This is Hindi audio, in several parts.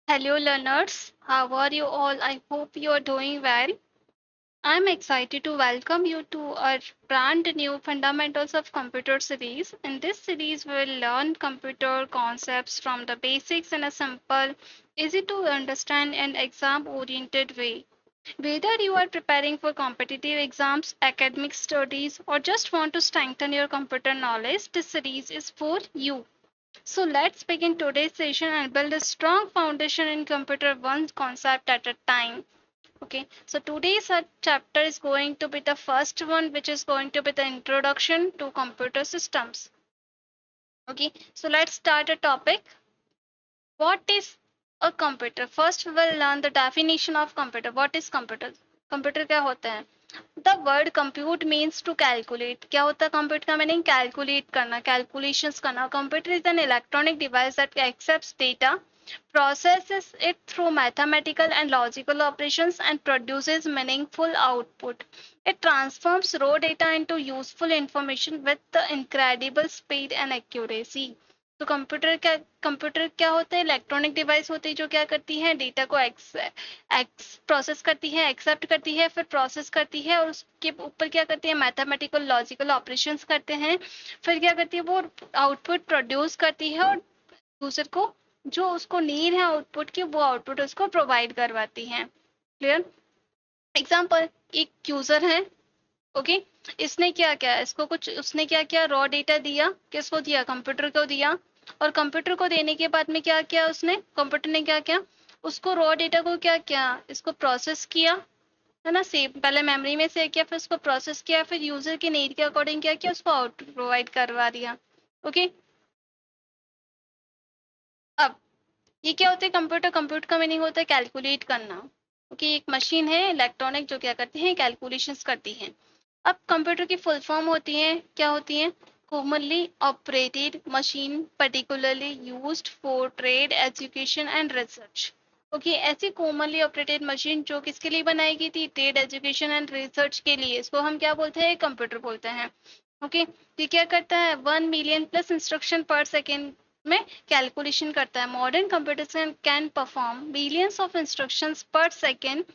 Hello, learners. How are you all? I hope you are doing well. I'm excited to welcome you to our brand new Fundamentals of Computer series. In this series, we will learn computer concepts from the basics in a simple, easy to understand, and exam oriented way. Whether you are preparing for competitive exams, academic studies, or just want to strengthen your computer knowledge, this series is for you. So let's begin today's session and build a strong foundation in computer one concept at a time. Okay, so today's chapter is going to be the first one, which is going to be the introduction to computer systems. Okay, so let's start a topic. What is a computer? First, we will learn the definition of computer. What is computer? Computer क्या होता है? The word compute means to calculate. क्या होता है compute का meaning? Calculate करना, calculations करना. Computer is an electronic device that accepts data, processes it through mathematical and logical operations, and produces meaningful output. It transforms raw data into useful information with the incredible speed and accuracy. तो कंप्यूटर क्या होता है? इलेक्ट्रॉनिक डिवाइस होती है जो क्या करती है, डेटा को एक्स प्रोसेस करती है, एक्सेप्ट करती है, फिर प्रोसेस करती है और उसके ऊपर क्या करती है, मैथमेटिकल लॉजिकल ऑपरेशंस करते हैं, फिर क्या करती है, वो आउटपुट प्रोड्यूस करती है और यूजर को जो उसको नीड है आउटपुट की, वो आउटपुट उसको प्रोवाइड करवाती है. क्लियर? एग्जाम्पल, एक यूजर है. ओके, इसने क्या किया, इसको कुछ उसने क्या किया, रॉ डेटा दिया, किसको दिया, कंप्यूटर को दिया. और कंप्यूटर को देने के बाद में क्या किया उसने, कंप्यूटर ने क्या किया, उसको रॉ डेटा को क्या किया, इसको प्रोसेस किया, है ना, सेव पहले मेमोरी में सेव किया, फिर उसको प्रोसेस किया, फिर यूजर के नीड के अकॉर्डिंग क्या किया, उसको आउटपुट प्रोवाइड करवा दिया. ओके, अब ये क्या होता है, कंप्यूटर. कंप्यूटर का मीनिंग होता है कैलकुलेट करना. ओके, एक मशीन है इलेक्ट्रॉनिक जो क्या करती है, कैलकुलेशंस करती है. अब कंप्यूटर की फुल फॉर्म होती है, क्या होती है, commonly operated machine particularly used for trade, education and research. Okay, ऐसी कॉमनली ऑपरेटेड मशीन जो किसके लिए बनाई गई थी, ट्रेड, एजुकेशन एंड रिसर्च के लिए, इसको हम क्या बोलते हैं, कंप्यूटर बोलते हैं. ओके, ये क्या करता है, 1 मिलियन प्लस इंस्ट्रक्शन पर सेकेंड में कैलकुलेशन करता है. Modern computers can perform billions of instructions पर second.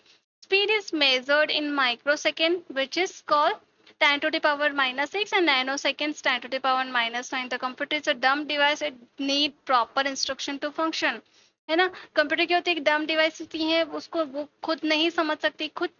Speed is measured in microsecond, which is called 10 to the power minus 6, and nanoseconds 10 to the power minus 9. The computer is a dumb device. It need proper instruction to function. है ना, कंप्यूटर क्या होती है, एक डम डिवाइस होती है, उसको वो खुद नहीं समझ सकती, खुद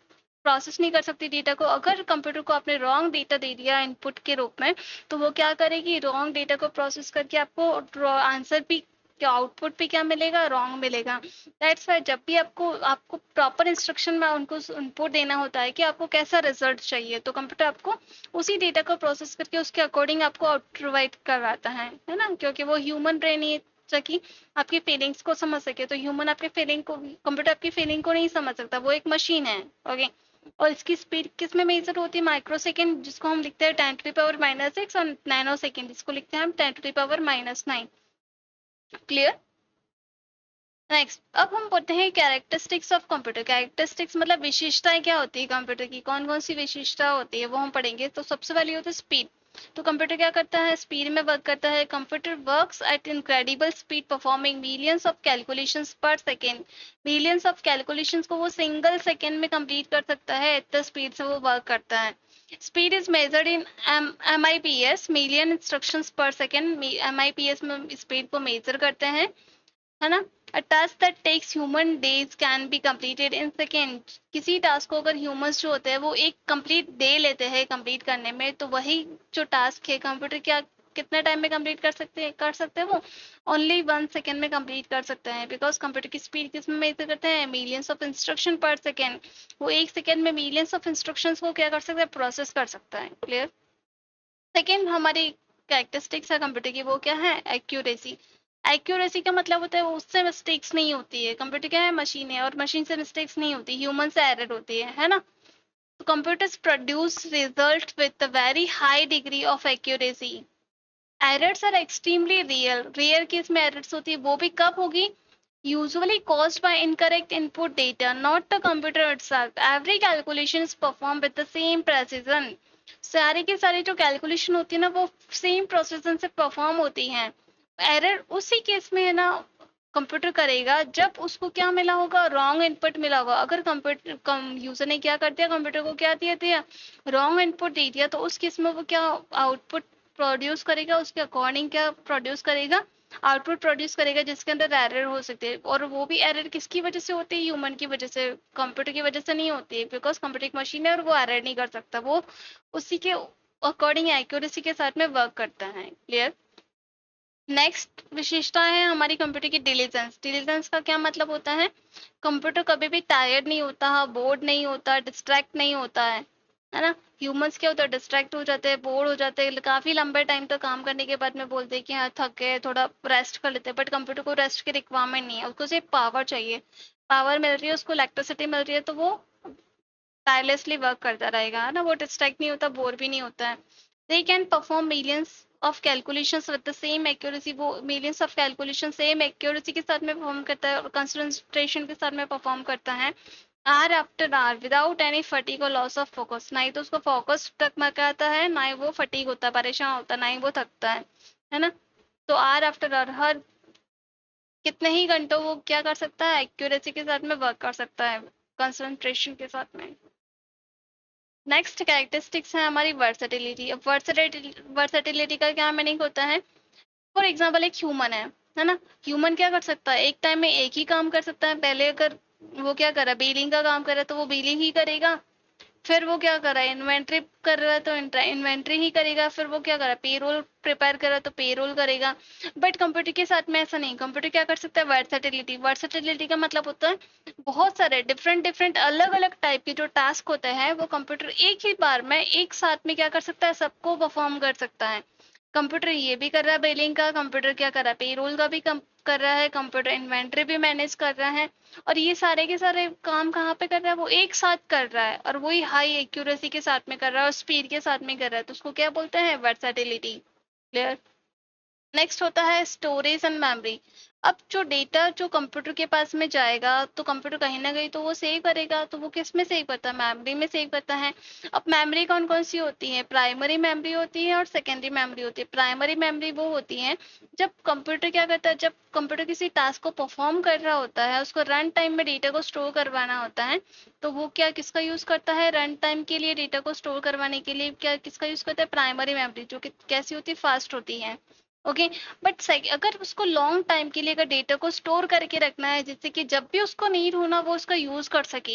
प्रोसेस नहीं कर सकती डेटा को. अगर कंप्यूटर को आपने रॉन्ग डेटा दे दिया इनपुट के रूप में, तो वो क्या करेगी, रॉन्ग डेटा को प्रोसेस करके आपको आंसर भी, क्या आउटपुट भी क्या मिलेगा, रॉन्ग मिलेगा. दैट्स वाई जब भी आपको आपको प्रॉपर इंस्ट्रक्शन में उनको इनपुट देना होता है कि आपको कैसा रिजल्ट चाहिए, तो कंप्यूटर आपको उसी डेटा को प्रोसेस करके उसके अकॉर्डिंग आपको आउट प्रोवाइड करवाता है ना, क्योंकि वो ह्यूमन ब्रेन ही ताकि आपकी फीलिंग्स को समझ सके. तो ह्यूमन आपके फीलिंग को, कंप्यूटर आपकी फीलिंग को नहीं समझ सकता, वो एक मशीन है. ओके, और इसकी स्पीड किस में मेजर होती है, माइक्रो सेकेंड, जिसको हम लिखते हैं 10 टू द पावर माइनस 6, और नैनो सेकेंड जिसको लिखते हैं हम 10 to the power minus 9. Clear? Next, अब हम पढ़ते हैं कैरेक्टरिस्टिक्स ऑफ कंप्यूटर. कैरेक्टरिस्टिक्स मतलब विशेषताएं क्या होती है कंप्यूटर की, कौन कौन सी विशेषता होती है वो हम पढ़ेंगे. तो सबसे पहले होता है स्पीड. तो कंप्यूटर क्या करता है, स्पीड में वर्क करता है. Computer works at incredible speed, performing millions of calculations पर सेकेंड. मिलियंस ऑफ कैलकुलेशंस को वो सिंगल सेकेंड में कंप्लीट कर सकता है, इतना स्पीड से वो वर्क करता है. Speed is measured in MIPS, million instructions पर सेकेंड. MIPS में स्पीड को मेजर करते हैं, है ना. A task that takes human days can be completed in seconds. किसी टास्क को अगर ह्यूमंस जो होते हैं वो एक कंप्लीट डे लेते हैं कंप्लीट करने में, तो वही जो टास्क है कंप्यूटर क्या कितने टाइम में कंप्लीट कर सकते हैं वो ओनली 1 सेकेंड में कंप्लीट कर सकते हैं. बिकॉज कंप्यूटर की स्पीड किस में मेजर करते हैं, मिलियंस ऑफ इंस्ट्रक्शन पर सेकेंड. वो 1 सेकेंड में मिलियंस ऑफ इंस्ट्रक्शन को क्या कर सकता है, प्रोसेस कर सकता है. क्लियर? सेकेंड हमारी कैरेक्टरिस्टिक्स है कंप्यूटर की, वो क्या है, एक्यूरेसी. एक्यूरेसी का मतलब होता है वो उससे मिस्टेक्स नहीं होती है. कंप्यूटर क्या है, मशीन है, और मशीन से मिस्टेक्स नहीं होती, ह्यूमन से एरर होती है ना. तो computers produce result with a very high degree of accuracy. Errors are extremely real. Real case में एरर्स होती है, वो भी कब होगी, usually caused by incorrect input data, not the computer itself. Every calculation is performed with the same precision. सारी की सारी जो कैलकुलेशन होती है ना, वो सेम प्रोसेसन से परफॉर्म होती हैं. एरर उसी केस में है ना, कंप्यूटर करेगा जब उसको क्या मिला होगा, रॉन्ग इनपुट मिला होगा। अगर यूजर ने क्या कर दिया, कंप्यूटर को क्या दिया दिया, रॉन्ग इनपुट दे दिया, तो उस केस में वो क्या आउटपुट प्रोड्यूस करेगा, उसके अकॉर्डिंग क्या प्रोड्यूस करेगा, आउटपुट प्रोड्यूस करेगा, जिसके अंदर एरर हो सकते हैं। और वो भी एरर किसकी वजह से होती है, ह्यूमन की वजह से, कंप्यूटर की वजह से नहीं होती है, बिकॉज कंप्यूटर एक मशीन है और वो एरर नहीं कर सकता, वो उसी के अकॉर्डिंग एक्यूरेसी के साथ में वर्क करता है। क्लियर। नेक्स्ट विशेषता है हमारी कंप्यूटर की डिलीजेंस। डिलीजेंस का क्या मतलब होता है, कंप्यूटर कभी भी टायर्ड नहीं होता, बोर्ड नहीं होता, डिस्ट्रैक्ट नहीं होता है ना। ह्यूमंस क्या होता है, डिस्ट्रैक्ट हो जाते हैं, बोर हो जाते हैं, काफी लंबे टाइम तक काम करने के बाद में बोलते हैं कि हाँ थक गए, थोड़ा रेस्ट कर लेते हैं। बट कंप्यूटर को रेस्ट की रिक्वायरमेंट नहीं है, उसको सिर्फ पावर चाहिए, पावर मिल रही है उसको, इलेक्ट्रिसिटी मिल रही है, तो वो टायरलेसली वर्क करता रहेगा, है ना। वो डिस्ट्रैक्ट नहीं होता, बोर भी नहीं होता है। They can perform millions of calculations with the same accuracy. वो millions of calculation same accuracy के साथ में परफॉर्म करता है और कंसंट्रेशन के साथ में परफॉर्म करता है, hour after hour, without any fatigue और लॉस ऑफ फोकस। ना ही तो उसको फोकस टकमकाता है, ना ही वो फटीग होता है, परेशान होता है, ना ही वो थकता है ना। तो आर आफ्टर आर, हर कितने ही घंटों वो क्या कर सकता है, एक्यूरेसी के साथ में वर्क कर सकता है, कंसंट्रेशन के साथ में। नेक्स्ट कैरेक्टरिस्टिक्स है हमारी वर्सेटिलिटी। अब वर्सेटिलिटी का क्या मीनिंग होता है, फॉर एग्जाम्पल एक ह्यूमन है ना। ह्यूमन क्या कर सकता है, एक टाइम में एक ही काम कर सकता है। पहले अगर वो क्या कर रहा है, बिलिंग का काम कर रहा है, तो वो बिलिंग ही करेगा। फिर वो क्या कर रहा है, इन्वेंट्री कर रहा है तो इन्वेंट्री ही करेगा। फिर वो क्या कर रहा है, पेरोल प्रिपेयर कर रहा है तो पेरोल करेगा। बट कंप्यूटर के साथ में ऐसा नहीं, कंप्यूटर क्या कर सकता है, वर्सेटिलिटी। वर्सेटिलिटी का मतलब होता है बहुत सारे डिफरेंट डिफरेंट अलग अलग टाइप के जो टास्क होते हैं, वो कंप्यूटर एक ही बार में एक साथ में क्या कर सकता है, सबको परफॉर्म कर सकता है। कंप्यूटर ये भी कर रहा है बिलिंग का, कंप्यूटर क्या कर रहा है, पेरोल का भी कर रहा है, कंप्यूटर इन्वेंट्री भी मैनेज कर रहा है। और ये सारे के सारे काम कहाँ पे कर रहा है, वो एक साथ कर रहा है, और वही हाई एक्यूरेसी के साथ में कर रहा है और स्पीड के साथ में कर रहा है, तो उसको क्या बोलते हैं, वर्सेटिलिटी। क्लियर। नेक्स्ट होता है स्टोरेज एंड मेमोरी। अब जो डेटा जो कंप्यूटर के पास में जाएगा, तो कंप्यूटर कहीं ना कहीं तो वो सेव करेगा, तो वो किस में सेव करता है, मेमोरी में सेव करता है। अब मेमोरी कौन कौन सी होती है, प्राइमरी मेमोरी होती है और सेकेंडरी मेमोरी होती है। प्राइमरी मेमोरी वो होती है जब कंप्यूटर क्या करता है, जब कंप्यूटर किसी टास्क को परफॉर्म कर रहा होता है, उसको रन टाइम में डेटा को स्टोर करवाना होता है, तो वो क्या किसका यूज करता है, रन टाइम के लिए डेटा को स्टोर करवाने के लिए क्या किसका यूज करता है, प्राइमरी मेमोरी, जो कि कैसी होती है, फास्ट होती है। ओके। बट अगर उसको लॉन्ग टाइम के लिए अगर डेटा को स्टोर करके रखना है, जिससे कि जब भी उसको नीड होना वो उसका यूज कर सके,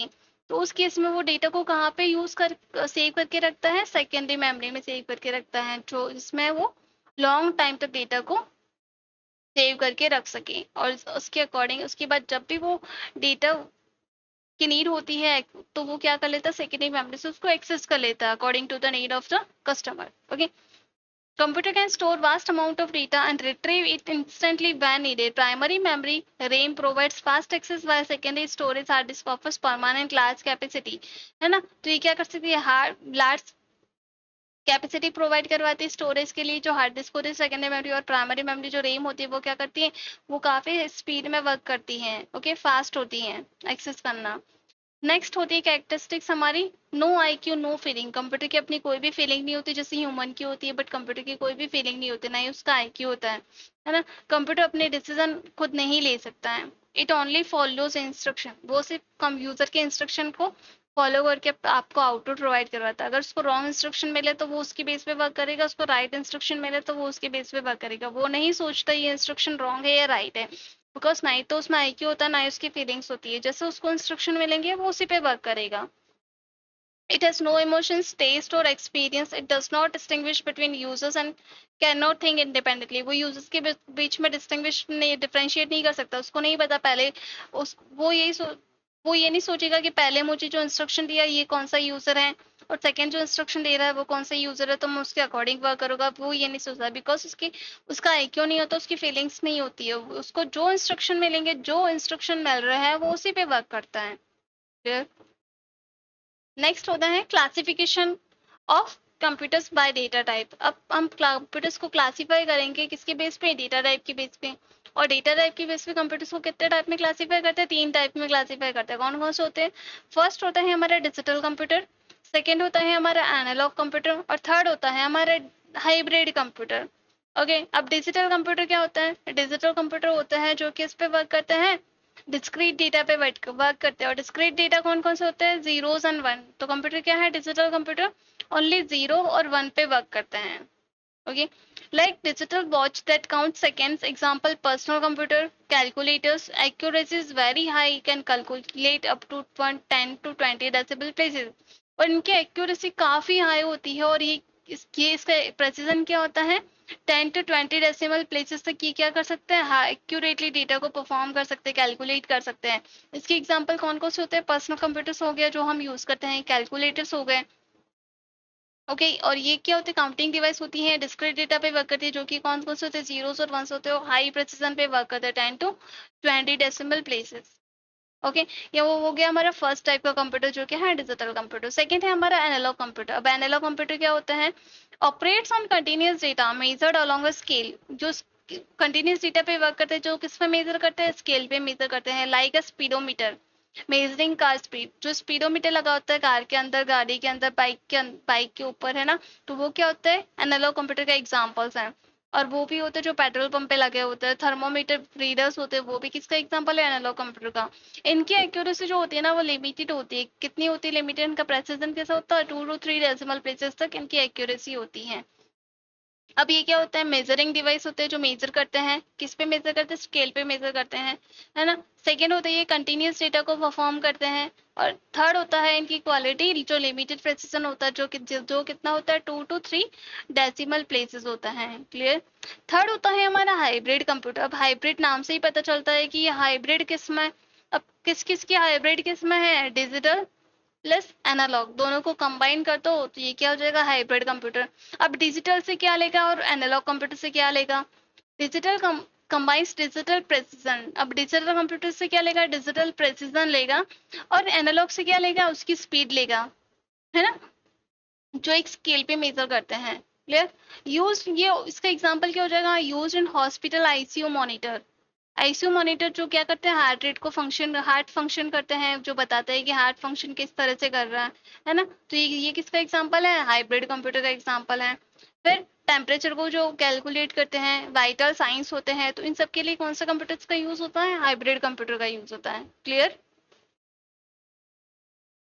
तो उस केस में वो डेटा को कहाँ पे यूज कर सेव करके रखता है, सेकेंडरी मेमोरी में सेव करके रखता है, जो इसमें वो लॉन्ग टाइम तक डेटा को सेव करके रख सके। और उसके अकॉर्डिंग उसके बाद जब भी वो डेटा की नीड होती है, तो वो क्या कर लेता है, सेकेंडरी मेमोरी से उसको एक्सेस कर लेता है according to the need of the customer. Okay. Computer can store vast amount of data and retrieve it instantly when needed. Primary memory RAM provides fast access while secondary storage hard disk offers permanent large capacity. है ना। तो ये क्या कर सकती है, हार्ड लार्ज कैपेसिटी प्रोवाइड करवाती है स्टोरेज के लिए, जो हार्ड डिस्क होती है सेकेंडरी मेमोरी। और प्राइमरी मेमोरी जो रेम होती है वो क्या करती है, वो काफी स्पीड में वर्क करती है, ओके, फास्ट होती है एक्सेस करना। नेक्स्ट होती है कैरेक्टरिस्टिक्स हमारी, no IQ no feeling. Computer की अपनी कोई भी फीलिंग नहीं होती जैसे ह्यूमन की होती है, बट कंप्यूटर की कोई भी फीलिंग नहीं होती, ना ही उसका आईक्यू होता है ना। कंप्यूटर अपने डिसीजन खुद नहीं ले सकता है। इट ओनली फॉलोज इंस्ट्रक्शन, वो सिर्फ कंप्यूटर के इंस्ट्रक्शन को फॉलो करके आपको आउटपुट प्रोवाइड करवाता है। अगर उसको रॉन्ग इंस्ट्रक्शन मिले तो वो उसके बेस पे वर्क करेगा, उसको राइट इंस्ट्रक्शन मिले तो वो उसके बेस पे वर्क करेगा। वो नहीं सोचता ये इंस्ट्रक्शन रॉन्ग है या राइट है, बिकॉज ना ही तो उसमें आईक्यू होता है, ना ही उसकी फीलिंग्स होती है। जैसे उसको इंस्ट्रक्शन मिलेंगे वो उसी पे वर्क करेगा। It has no emotions, taste or experience. It does not distinguish between users and cannot think independently. वो users के बीच में distinguish नहीं, differentiate नहीं कर सकता। उसको नहीं पता पहले उस वो ये नहीं सोचेगा कि पहले मुझे जो इंस्ट्रक्शन दिया ये कौन सा यूजर है, और सेकंड जो इंस्ट्रक्शन दे रहा है वो कौन सा यूजर है, तो मैं उसके अकॉर्डिंग वर्क करूंगा। वो ये नहीं सोचता, बिकॉज उसका आईक्यू नहीं होता, उसकी फीलिंग्स नहीं होती है। उसको जो इंस्ट्रक्शन मिलेंगे, जो इंस्ट्रक्शन मिल रहा है, वो उसी पे वर्क करता है। नेक्स्ट होता है classification of computers bye data type. अब हम कंप्यूटर्स को क्लासीफाई करेंगे किसके बेस पे, डेटा टाइप के बेस पे। और डेटा टाइप के बेस पे कंप्यूटर्स को कितने टाइप में क्लासीफाई करते हैं, तीन टाइप में क्लासीफाई करते हैं। कौन कौन से होते हैं, फर्स्ट होता है हमारा डिजिटल कंप्यूटर, सेकेंड होता है हमारा एनालॉग कंप्यूटर, और थर्ड होता है हमारा हाइब्रिड कंप्यूटर। ओके, अब डिजिटल कंप्यूटर क्या होता है? डिजिटल कंप्यूटर होता है जो कि इस पे वर्क करते हैं, डिस्क्रीट डेटा पे वर्क करते हैं। और डिस्क्रीट डेटा कौन कौन से होते हैं? Zeros and one. तो कंप्यूटर क्या है? डिजिटल कंप्यूटर ओनली जीरो और वन पे वर्क करते हैं। Okay, like digital watch that count seconds, example personal computer, calculators, accuracy is very high, can calculate up to 10 to 20 decimal places. और इनकी एक्यूरेसी काफी हाई होती है, और ये इसका प्रेसिजन क्या होता है? 10 to 20 डेसिमल प्लेसेस तक ये क्या कर सकते हैं? हाँ, एक्यूरेटली डेटा को परफॉर्म कर सकते हैं, कैलकुलेट कर सकते हैं। इसके एग्जांपल कौन कौन से होते हैं? पर्सनल कंप्यूटर्स हो गया जो हम यूज करते हैं, कैलकुलेटर्स हो गए। ओके, और ये क्या होते हैं? काउंटिंग डिवाइस होती है, डिस्क्रीट डेटा पे वर्क करती है, जो कि कौन कौन से होते हैं? जीरोस और वंस होते हैं, और हाई प्रेसिजन पे वर्क करते हैं, 10 to 20 डेसिमल प्लेसेस। ओके, ये वो हो गया हमारा फर्स्ट टाइप का कंप्यूटर जो कि है डिजिटल कंप्यूटर। सेकंड है हमारा एनालॉग कंप्यूटर। अब एनालॉग कंप्यूटर क्या होता है? Operates on continuous data measured along a scale. जो कंटिन्यूअस डेटा पे वर्क करते हैं, जो किस पे मेजर करते हैं? स्केल पे मेजर करते हैं, लाइक अ स्पीडोमीटर मेजरिंग कार स्पीड। जो स्पीडोमीटर लगा होता है कार के अंदर, गाड़ी के अंदर, बाइक के ऊपर, है ना, तो वो क्या होता है? एनालॉग कंप्यूटर का एग्जाम्पल्स हैं। और वो भी होते हैं जो पेट्रोल पंप पे लगे होते हैं, थर्मोमीटर रीडर्स होते हैं, वो भी किसका एग्जाम्पल है? एनालॉग कंप्यूटर का। इनकी एक्यूरेसी जो होती है ना, वो लिमिटेड होती है। कितनी होती है लिमिटेड? इनका प्रेसिजन कैसा होता है? 2 to 3 डेसिमल प्लेसेस तक इनकी एक्यूरेसी होती है। अब ये क्या होता है? मेजरिंग डिवाइस होते हैं जो मेजर करते हैं, किस पे मेजर करते हैं? स्केल पे मेजर करते हैं, है ना। सेकेंड होता है ये कंटिन्यूस डेटा को परफॉर्म करते हैं। और थर्ड होता है इनकी क्वालिटी, जो लिमिटेड प्रेसिजन होता है, जो कितना होता है? 2 to 3 डेसिमल प्लेसेस होता है। क्लियर? थर्ड होता है हमारा हाइब्रिड कंप्यूटर। अब हाइब्रिड नाम से ही पता चलता है कि ये हाइब्रिड किस्म है। अब किस किस की हाइब्रिड किस्म है? डिजिटल प्लस एनालॉग, दोनों को कंबाइन कर दो तो ये क्या हो जाएगा? Hybrid computer. अब डिजिटल से क्या लेगा और एनालॉग कंप्यूटर से क्या लेगा? Digital combines digital precision. अब डिजिटल कंप्यूटर से क्या लेगा? डिजिटल प्रेसिजन लेगा। और एनालॉग से क्या लेगा? उसकी स्पीड लेगा, है ना, जो एक स्केल पे मेजर करते हैं। क्लियर? यूज, ये इसका एग्जांपल क्या हो जाएगा? Use in hospital ICU monitor. ICU monitor जो क्या करते हैं? हार्ट रेट को हार्ट फंक्शन करते हैं, जो बताते हैं कि हार्ट फंक्शन किस तरह से कर रहा है ना। तो ये किसका एग्जांपल है? हाइब्रिड कंप्यूटर का एग्जांपल है। फिर टेम्परेचर को जो कैलकुलेट करते हैं, वाइटल साइंस होते हैं, तो इन सब के लिए कौन सा कंप्यूटर का यूज होता है? हाइब्रिड कंप्यूटर का यूज होता है। क्लियर?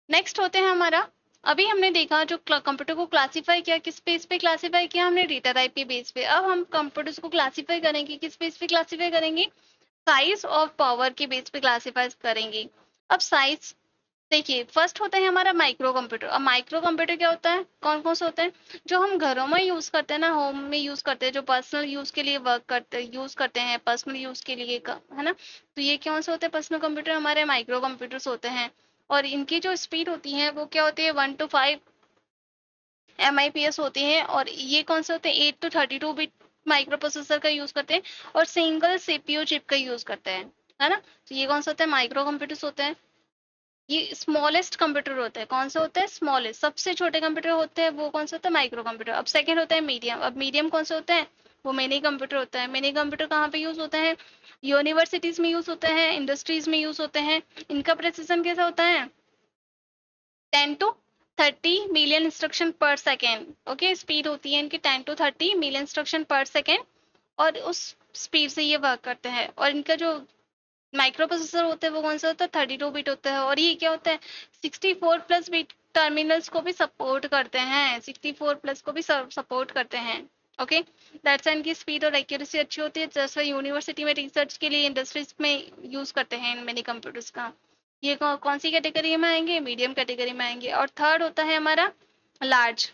नेक्स्ट होते हैं हमारा, अभी हमने देखा जो कंप्यूटर को क्लासिफाई किया, किस बेस पे क्लासिफाई किया हमने? डेटा टाइप के बेस पे। अब हम कंप्यूटर्स को क्लासिफाई करेंगे, किस बेस पे क्लासिफाई करेंगे? साइज और पावर के बेस पे क्लासिफाई करेंगे। अब साइज देखिए, फर्स्ट होता है हमारा माइक्रो कंप्यूटर। अब माइक्रो कंप्यूटर क्या होता है? कौन कौन से होते हैं? जो हम घरों में यूज करते हैं ना, होम में यूज करते हैं, जो पर्सनल यूज के लिए वर्क करते यूज करते हैं, पर्सनल यूज के लिए है ना। तो ये कौन से होते हैं? पर्सनल कंप्यूटर हमारे माइक्रो कंप्यूटर्स होते हैं। और इनकी जो स्पीड होती है वो क्या होती है? 1 to 5 MIPS होती है। और ये कौन से होते हैं? 8 to 32 बिट माइक्रो प्रोसेसर का यूज करते हैं, और सिंगल सीपीयू चिप का यूज करते हैं, है ना। तो ये कौन सा होता है? माइक्रो कंप्यूटर्स होते हैं। ये स्मॉलेस्ट कंप्यूटर होता है। कौन सा होता है? स्मॉलेस्ट, सबसे छोटे कंप्यूटर होते हैं, वो कौन सा होता है? Micro computer. अब सेकंड होता है मीडियम। अब मीडियम कौन सा होता है? वो मिनी कंप्यूटर होता है। मिनी कंप्यूटर कहाँ पे यूज होते हैं? यूनिवर्सिटीज में यूज होते हैं, इंडस्ट्रीज में यूज होते हैं। इनका प्रेसिजन कैसा होता है? 10 to 30 मिलियन इंस्ट्रक्शन पर सेकेंड। ओके, स्पीड होती है इनकी 10 to 30 मिलियन इंस्ट्रक्शन पर सेकेंड। और उस स्पीड से ये वर्क करते हैं। और इनका जो माइक्रो प्रोसेसर होता है वो कौन सा होता है? 32 बिट होता है। और ये क्या होता है? 64 प्लस बिट टर्मिनल्स को भी सपोर्ट करते हैं, 64 प्लस को भी सपोर्ट करते हैं। ओके, दैट्स इनकी स्पीड और एक्यूरेसी अच्छी होती है। जैसे यूनिवर्सिटी में रिसर्च के लिए, इंडस्ट्रीज में यूज करते हैं इन मेनी कंप्यूटर्स का। ये कौन सी कैटेगरी में आएंगे? मीडियम कैटेगरी में आएंगे। और थर्ड होता है हमारा लार्ज।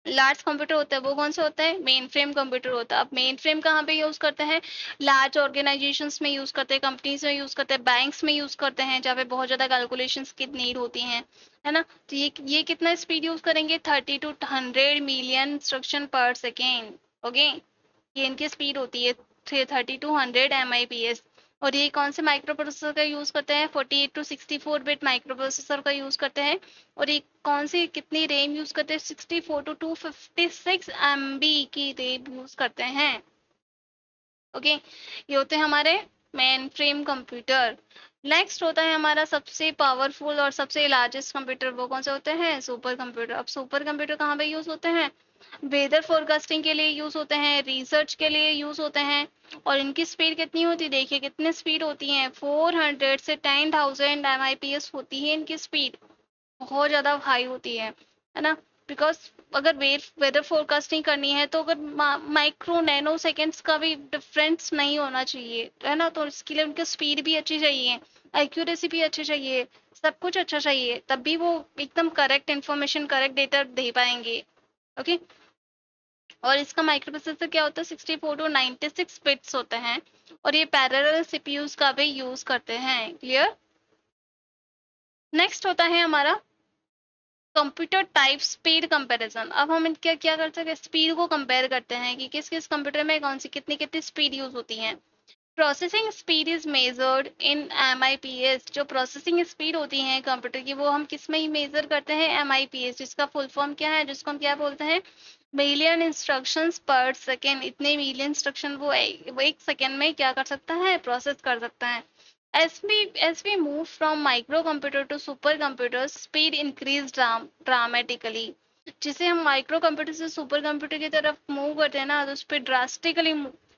लार्ज कंप्यूटर होता है वो कौन सा होता है? मेन फ्रेम कंप्यूटर होता है। अब मेन फ्रेम कहाँ पे यूज करते हैं? लार्ज ऑर्गेनाइजेशंस में यूज करते हैं, कंपनीज में यूज करते हैं, बैंक्स में यूज करते हैं, जहाँ पे बहुत ज्यादा कैलकुलेशंस की नीड होती हैं, है ना। तो ये कितना स्पीड यूज करेंगे? 30 to 100 मिलियन इंस्ट्रक्शन पर सेकेंड। ओके, ये इनकी स्पीड होती है 30 to 100 MIPS। और ये कौन से माइक्रो प्रोसेसर का यूज करते हैं? 48 to 64 बिट माइक्रो प्रोसेसर का यूज करते हैं। और ये कौन सी कितनी रैम यूज करते हैं? 64 to 256 MB की रैम यूज करते हैं। ओके, ये होते हैं हमारे मेन फ्रेम कंप्यूटर। नेक्स्ट होता है हमारा सबसे पावरफुल और सबसे लार्जेस्ट कंप्यूटर, वो कौन से होते हैं? Super computer. अब सुपर कंप्यूटर कहाँ पे यूज होते हैं? वेदर फोरकास्टिंग के लिए यूज होते हैं, रिसर्च के लिए यूज होते हैं। और इनकी स्पीड कितनी होती है, देखिए कितनी स्पीड होती है, 400 से 10,000 MIPS होती है इनकी स्पीड, बहुत ज्यादा हाई होती है ना। बिकॉज अगर वेदर फोरकास्टिंग करनी है तो अगर माइक्रो नैनो सेकेंड्स का भी डिफरेंस नहीं होना चाहिए, है ना। तो इसके लिए उनकी स्पीड भी अच्छी चाहिए, एक्यूरेसी भी अच्छी चाहिए, सब कुछ अच्छा चाहिए, तब भी वो एकदम करेक्ट इन्फॉर्मेशन, करेक्ट डेटा दे पाएंगे। ओके। और इसका माइक्रो प्रोसेसर क्या होता है, 64 to 96 बिट्स होते हैं, और ये पैरेलल सीपीयूज का भी यूज करते हैं। क्लियर। नेक्स्ट होता है हमारा कंप्यूटर टाइप स्पीड कंपैरिजन। अब हम क्या क्या करते हैं, स्पीड को कंपेयर करते हैं कि किस किस कंप्यूटर में कौन सी कितनी कितनी स्पीड यूज होती है। Processing speed is measured in MIPS। जो प्रोसेसिंग स्पीड होती है कंप्यूटर की, वो हम किस में ही मेजर करते हैं, MIPS, जिसका फुल फॉर्म क्या है, जिसको हम क्या बोलते हैं, मिलियन इंस्ट्रक्शंस पर सेकेंड। इतने मिलियन इंस्ट्रक्शन वो एक सेकेंड में क्या कर सकता है, प्रोसेस कर सकता है। As we move from microcomputer to supercomputers, speed increased dramatically। जिसे हम माइक्रो कंप्यूटर से सुपर कंप्यूटर की तरफ मूव करते हैं ना, तो स्पीड ड्रास्टिकली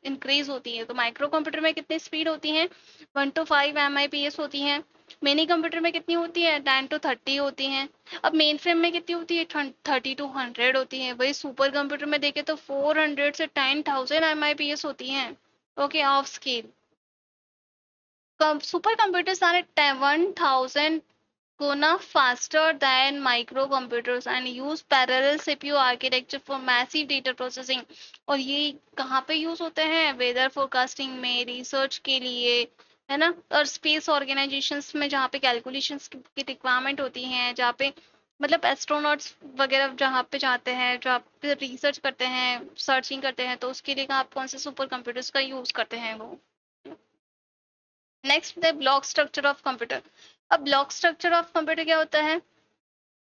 इंक्रीज होती है। तो माइक्रो कंप्यूटर में कितनी स्पीड होती है, 1 to 5 MIPS होती है। मिनी कंप्यूटर में कितनी होती है, 10 to 30 होती है। अब मेन फ्रेम में कितनी होती है, 30 to 100 होती है। वही सुपर कंप्यूटर में देखे तो 400 से 10,000 MIPS होती है। Okay, of scale. Super computers are 1,000 गुना faster than microcomputers and use parallel CPU architecture for massive data processing। और ये कहाँ पे यूज होते हैं, वेदर फोरकास्टिंग में, रिसर्च के लिए, है ना। और स्पेस ऑर्गेनाइजेशंस में जहाँ पे कैलकुलेशंस की रिक्वायरमेंट होती है, जहाँ पे मतलब एस्ट्रोनॉट्स वगैरह जहाँ पे जाते हैं, जहाँ पे रिसर्च करते हैं, सर्चिंग करते हैं, तो उसके लिए आप कौन से सुपर कंप्यूटर्स का यूज करते हैं वो। Next the block structure of computer. अब ब्लॉक स्ट्रक्चर ऑफ कंप्यूटर क्या होता है,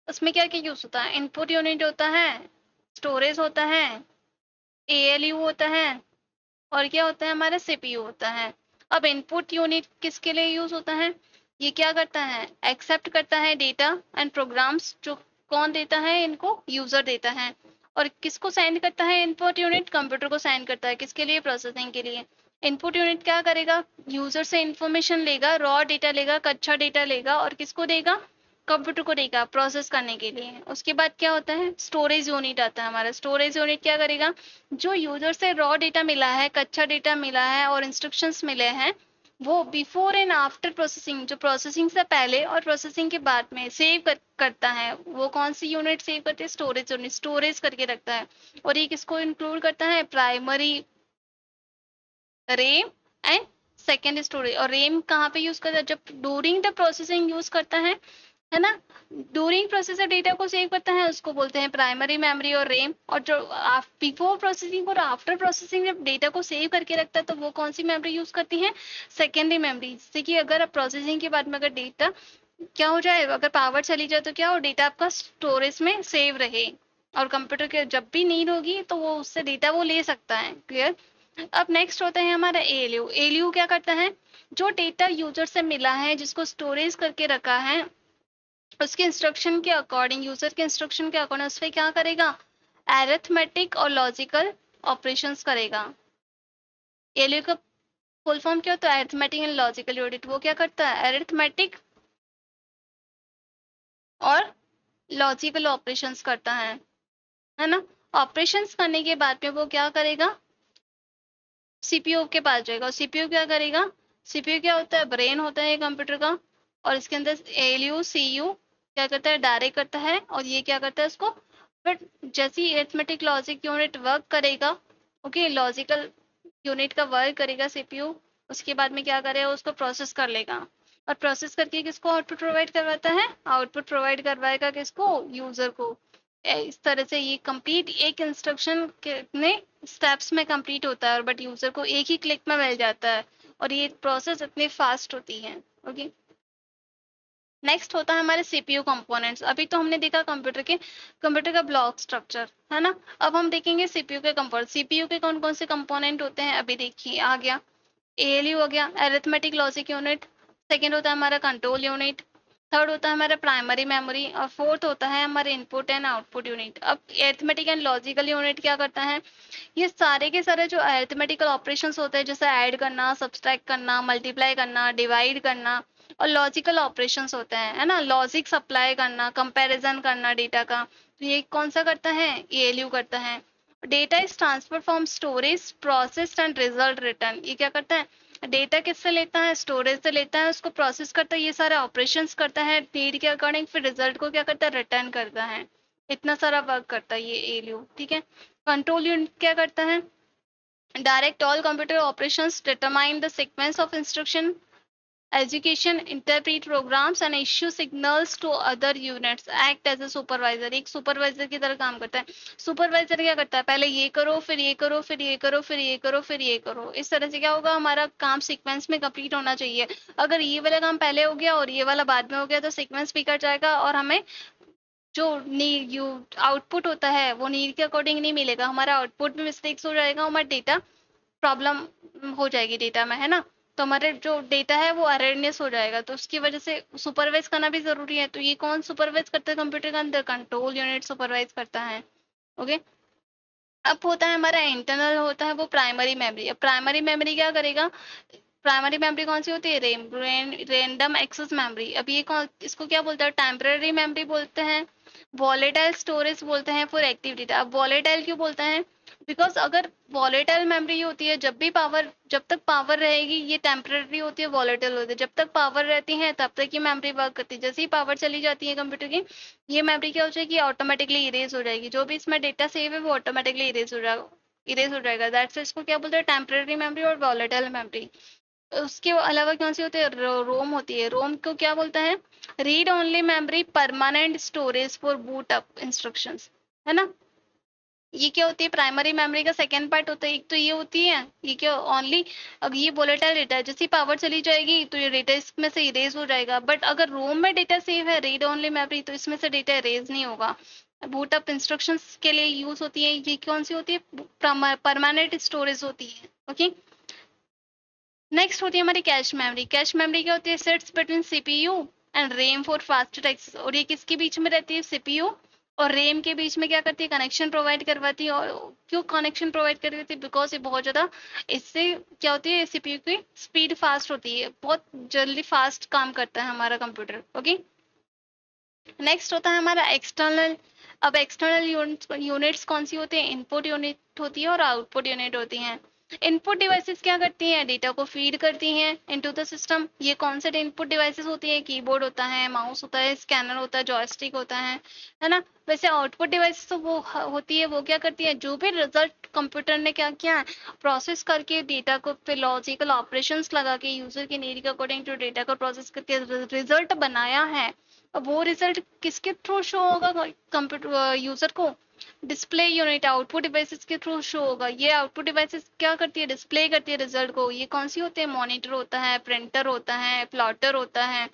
उसमें क्या क्या यूज होता है, इनपुट यूनिट होता है, स्टोरेज होता है, ALU होता है, और क्या होता है, हमारा CPU होता है। अब इनपुट यूनिट किसके लिए यूज होता है, ये क्या करता है, एक्सेप्ट करता है डेटा एंड प्रोग्राम्स। जो कौन देता है इनको, यूजर देता है। और किसको सेंड करता है, इनपुट यूनिट कंप्यूटर को सेंड करता है, किसके लिए, प्रोसेसिंग के लिए। इनपुट यूनिट क्या करेगा, यूजर से इंफॉर्मेशन लेगा, रॉ डेटा लेगा, कच्चा डेटा लेगा, और किसको देगा, कंप्यूटर को देगा प्रोसेस करने के लिए। उसके बाद क्या होता है, स्टोरेज यूनिट आता है हमारा। स्टोरेज यूनिट क्या करेगा, जो यूजर से रॉ डेटा मिला है, कच्चा डेटा मिला है, और इंस्ट्रक्शंस मिले हैं, वो बिफोर एंड आफ्टर प्रोसेसिंग, जो प्रोसेसिंग से पहले और प्रोसेसिंग के बाद में करता है। वो कौन सी यूनिट सेव करती है, स्टोरेज यूनिट, स्टोरेज करके रखता है। और ये किसको इंक्लूड करता है, primary RAM and second storage. और रेम कहाँ पे यूज करता है, जब ड्यूरिंग द प्रोसेसिंग यूज करता है ना। ड्यूरिंग प्रोसेसर डेटा को सेव करता है, उसको बोलते हैं प्राइमरी मेमोरी और रेम। और जो बिफोर प्रोसेसिंग और आफ्टर प्रोसेसिंग जब डेटा को सेव करके रखता है, तो वो कौन सी मेमोरी यूज करती है, सेकेंडरी मेमोरी। जिससे कि अगर प्रोसेसिंग के बाद में अगर डेटा क्या हो जाए, अगर पावर चली जाए, तो क्या हो, डेटा आपका स्टोरेज में सेव रहे, और कंप्यूटर के जब भी नीड होगी तो वो उससे डेटा वो ले सकता है। क्लियर। अब नेक्स्ट होता है हमारा ALU। ALU क्या करता है, जो डेटा यूजर से मिला है, जिसको स्टोरेज करके रखा है, उसके इंस्ट्रक्शन के अकॉर्डिंग, यूजर के इंस्ट्रक्शन के अकॉर्डिंग उस पर क्या करेगा, एरिथमेटिक और लॉजिकल ऑपरेशंस करेगा। ALU का फुल फॉर्म क्या होता है, एरिथमेटिक एंड लॉजिकल यूनिट। वो क्या करता है, एरिथमेटिक और लॉजिकल ऑपरेशंस करता है ना। ऑपरेशंस करने के बाद में वो क्या करेगा, CPU के पास जाएगा। और CPU क्या करेगा, CPU क्या होता है, ब्रेन होता है कंप्यूटर का। और इसके अंदर ALU CU क्या करता है, डायरेक्ट करता है, और ये क्या करता है उसको। बट जैसे ही अरिथमेटिक लॉजिक यूनिट वर्क करेगा, ओके, लॉजिकल यूनिट का वर्क करेगा CPU, उसके बाद में क्या करेगा, उसको प्रोसेस कर लेगा। और प्रोसेस करके किसको आउटपुट प्रोवाइड करवाता है, आउटपुट प्रोवाइड करवाएगा किसको, यूजर को। इस तरह से ये कंप्लीट एक इंस्ट्रक्शन कितने स्टेप्स में कंप्लीट होता है, बट यूजर को एक ही क्लिक में मिल जाता है। और ये प्रोसेस इतनी फास्ट होती है। ओके। नेक्स्ट होता है हमारे CPU कंपोनेंट्स। अभी तो हमने देखा कंप्यूटर का ब्लॉक स्ट्रक्चर, है ना। अब हम देखेंगे CPU के कंपोनेंट। CPU के कौन कौन से कंपोनेंट होते हैं, अभी देखिए आ गया। ALU हो गया, अरिथमेटिक लॉजिक यूनिट। सेकेंड होता है हमारा कंट्रोल यूनिट। थर्ड होता है हमारा प्राइमरी मेमोरी और फोर्थ होता है हमारे इनपुट एंड आउटपुट यूनिट। अब अरिथमेटिक एंड लॉजिकल यूनिट क्या करता है, ये सारे के सारे जो अरिथमेटिकल ऑपरेशंस होते हैं जैसे ऐड करना, सब्सट्रैक्ट करना, मल्टीप्लाई करना, डिवाइड करना, और लॉजिकल ऑपरेशंस होते हैं, है ना, लॉजिक सप्लाई करना, कंपैरिजन करना डेटा का, तो ये कौन सा करता है, एएलयू करता है। Data is transfer from storage processed and result return, ये क्या करता है, डेटा किससे लेता है, स्टोरेज से लेता है, उसको प्रोसेस करता है, ये सारे ऑपरेशंस करता है नीड के अकॉर्डिंग, फिर रिजल्ट को क्या करता है, रिटर्न करता है। इतना सारा वर्क करता है ये एएलयू, ठीक है। कंट्रोल यूनिट क्या करता है, direct all computer operations, determine the sequence of instruction, education, interpret programs and issue signals to other units, act as a supervisor, एक सुपरवाइजर की तरह काम करता है। सुपरवाइजर क्या करता है, पहले ये करो, फिर ये करो, फिर ये करो, फिर ये करो, फिर ये करो, इस तरह से क्या होगा, हमारा काम सीक्वेंस में कंप्लीट होना चाहिए। अगर ये वाला काम पहले हो गया और ये वाला बाद में हो गया तो सीक्वेंस बिगड़ जाएगा और हमें जो नीड यू आउटपुट होता है वो नीड के अकॉर्डिंग नहीं मिलेगा, हमारा आउटपुट में मिस्टेक्स हो जाएगा, हमारा डेटा प्रॉब्लम हो जाएगी डेटा में, है ना। तो हमारे जो डेटा है वो अरेडनेस हो जाएगा, तो उसकी वजह से सुपरवाइज करना भी जरूरी है। तो ये कौन सुपरवाइज करता है कंप्यूटर के अंदर, कंट्रोल यूनिट सुपरवाइज करता है। ओके। अब होता है हमारा इंटरनल होता है वो प्राइमरी मेमोरी। अब प्राइमरी मेमोरी क्या करेगा, प्राइमरी मेमोरी कौन सी होती है, रैंडम एक्सेस मेमोरी। अब ये कौन, इसको क्या बोलते हैं, टेम्पररी मेमोरी बोलते हैं, वॉलेटाइल स्टोरेज बोलते हैं फॉर एक्टिव डेटा। अब वॉलेटाइल क्यों बोलते हैं, बिकॉज अगर वॉलेटाइल मेमोरी होती है, जब भी पावर, जब तक पावर रहेगी ये टेम्पररी होती है, वॉलेटाइल होती है, जब तक पावर रहती है तब तक ये मेमोरी वर्क करती है, जैसे ही पावर चली जाती है कंप्यूटर की, ये मेमोरी क्या हो जाएगी, ऑटोमेटिकली इरेज हो जाएगी, जो भी इसमें डेटा सेव है वो ऑटोमेटिकली इरेज हो जाएगा। दैट्स इसको क्या बोलते हैं, टेम्पररी मेमोरी और वॉलेटाइल मेमोरी। उसके अलावा कौन सी होती है, रोम होती है। रोम को क्या बोलता है, read only memory permanent storage for boot up instructions, है ना। ये क्या होती है, प्राइमरी मेमोरी का सेकेंड पार्ट होता है। एक तो ये होती है, ये क्या ओनली, अब ये वोलेटाइल डेटा है, जैसी पावर चली जाएगी तो ये डेटा इसमें से इरेज हो जाएगा। बट अगर रोम में डेटा सेव है, रीड ओनली मेमोरी, तो इसमें से डेटा इरेज नहीं होगा। बूट अप इंस्ट्रक्शंस के लिए यूज होती है, ये कौन सी होती है, परमानेंट स्टोरेज होती है। ओके। नेक्स्ट होती है हमारी कैश मेमोरी। कैश मेमोरी क्या होती है, sits between CPU and RAM for faster access. और ये किसके बीच में रहती है, सीपीयू और रैम के बीच में क्या करती है, कनेक्शन प्रोवाइड करवाती है। और क्यों कनेक्शन प्रोवाइड करवाती है, बिकॉज ये बहुत ज़्यादा, इससे क्या होती है, सीपीयू की स्पीड फास्ट होती है, बहुत जल्दी फास्ट काम करता है हमारा कंप्यूटर। ओके। नेक्स्ट होता है हमारा एक्सटर्नल। अब एक्सटर्नल यूनिट्स कौन सी होती है, इनपुट यूनिट होती है और आउटपुट यूनिट होती हैं। इनपुट डिवाइसेस क्या करती हैं, डेटा को फीड करती हैं इनटू द सिस्टम। ये कौन से इनपुट डिवाइसेस होती हैं, कीबोर्ड होता है, माउस होता है, स्कैनर होता है, जॉयस्टिक होता है ना। वैसे आउटपुट डिवाइसेस तो वो होती है, वो क्या करती है, जो भी रिजल्ट कंप्यूटर ने क्या किया है, प्रोसेस करके डेटा को फिर लॉजिकल ऑपरेशंस लगा के यूजर की नीड के अकॉर्डिंग जो डेटा को प्रोसेस करके रिजल्ट बनाया है, अब वो रिजल्ट किसके थ्रू शो होगा, कंप्यूटर यूजर को, डिस्प्ले यूनिट आउटपुट डिवाइसेस के थ्रू शो होगा। ये आउटपुट डिवाइसेस क्या करती है, डिस्प्ले करती है रिजल्ट को। ये कौन सी होते हैं, मॉनिटर होता है, प्रिंटर होता है, प्लॉटर होता है।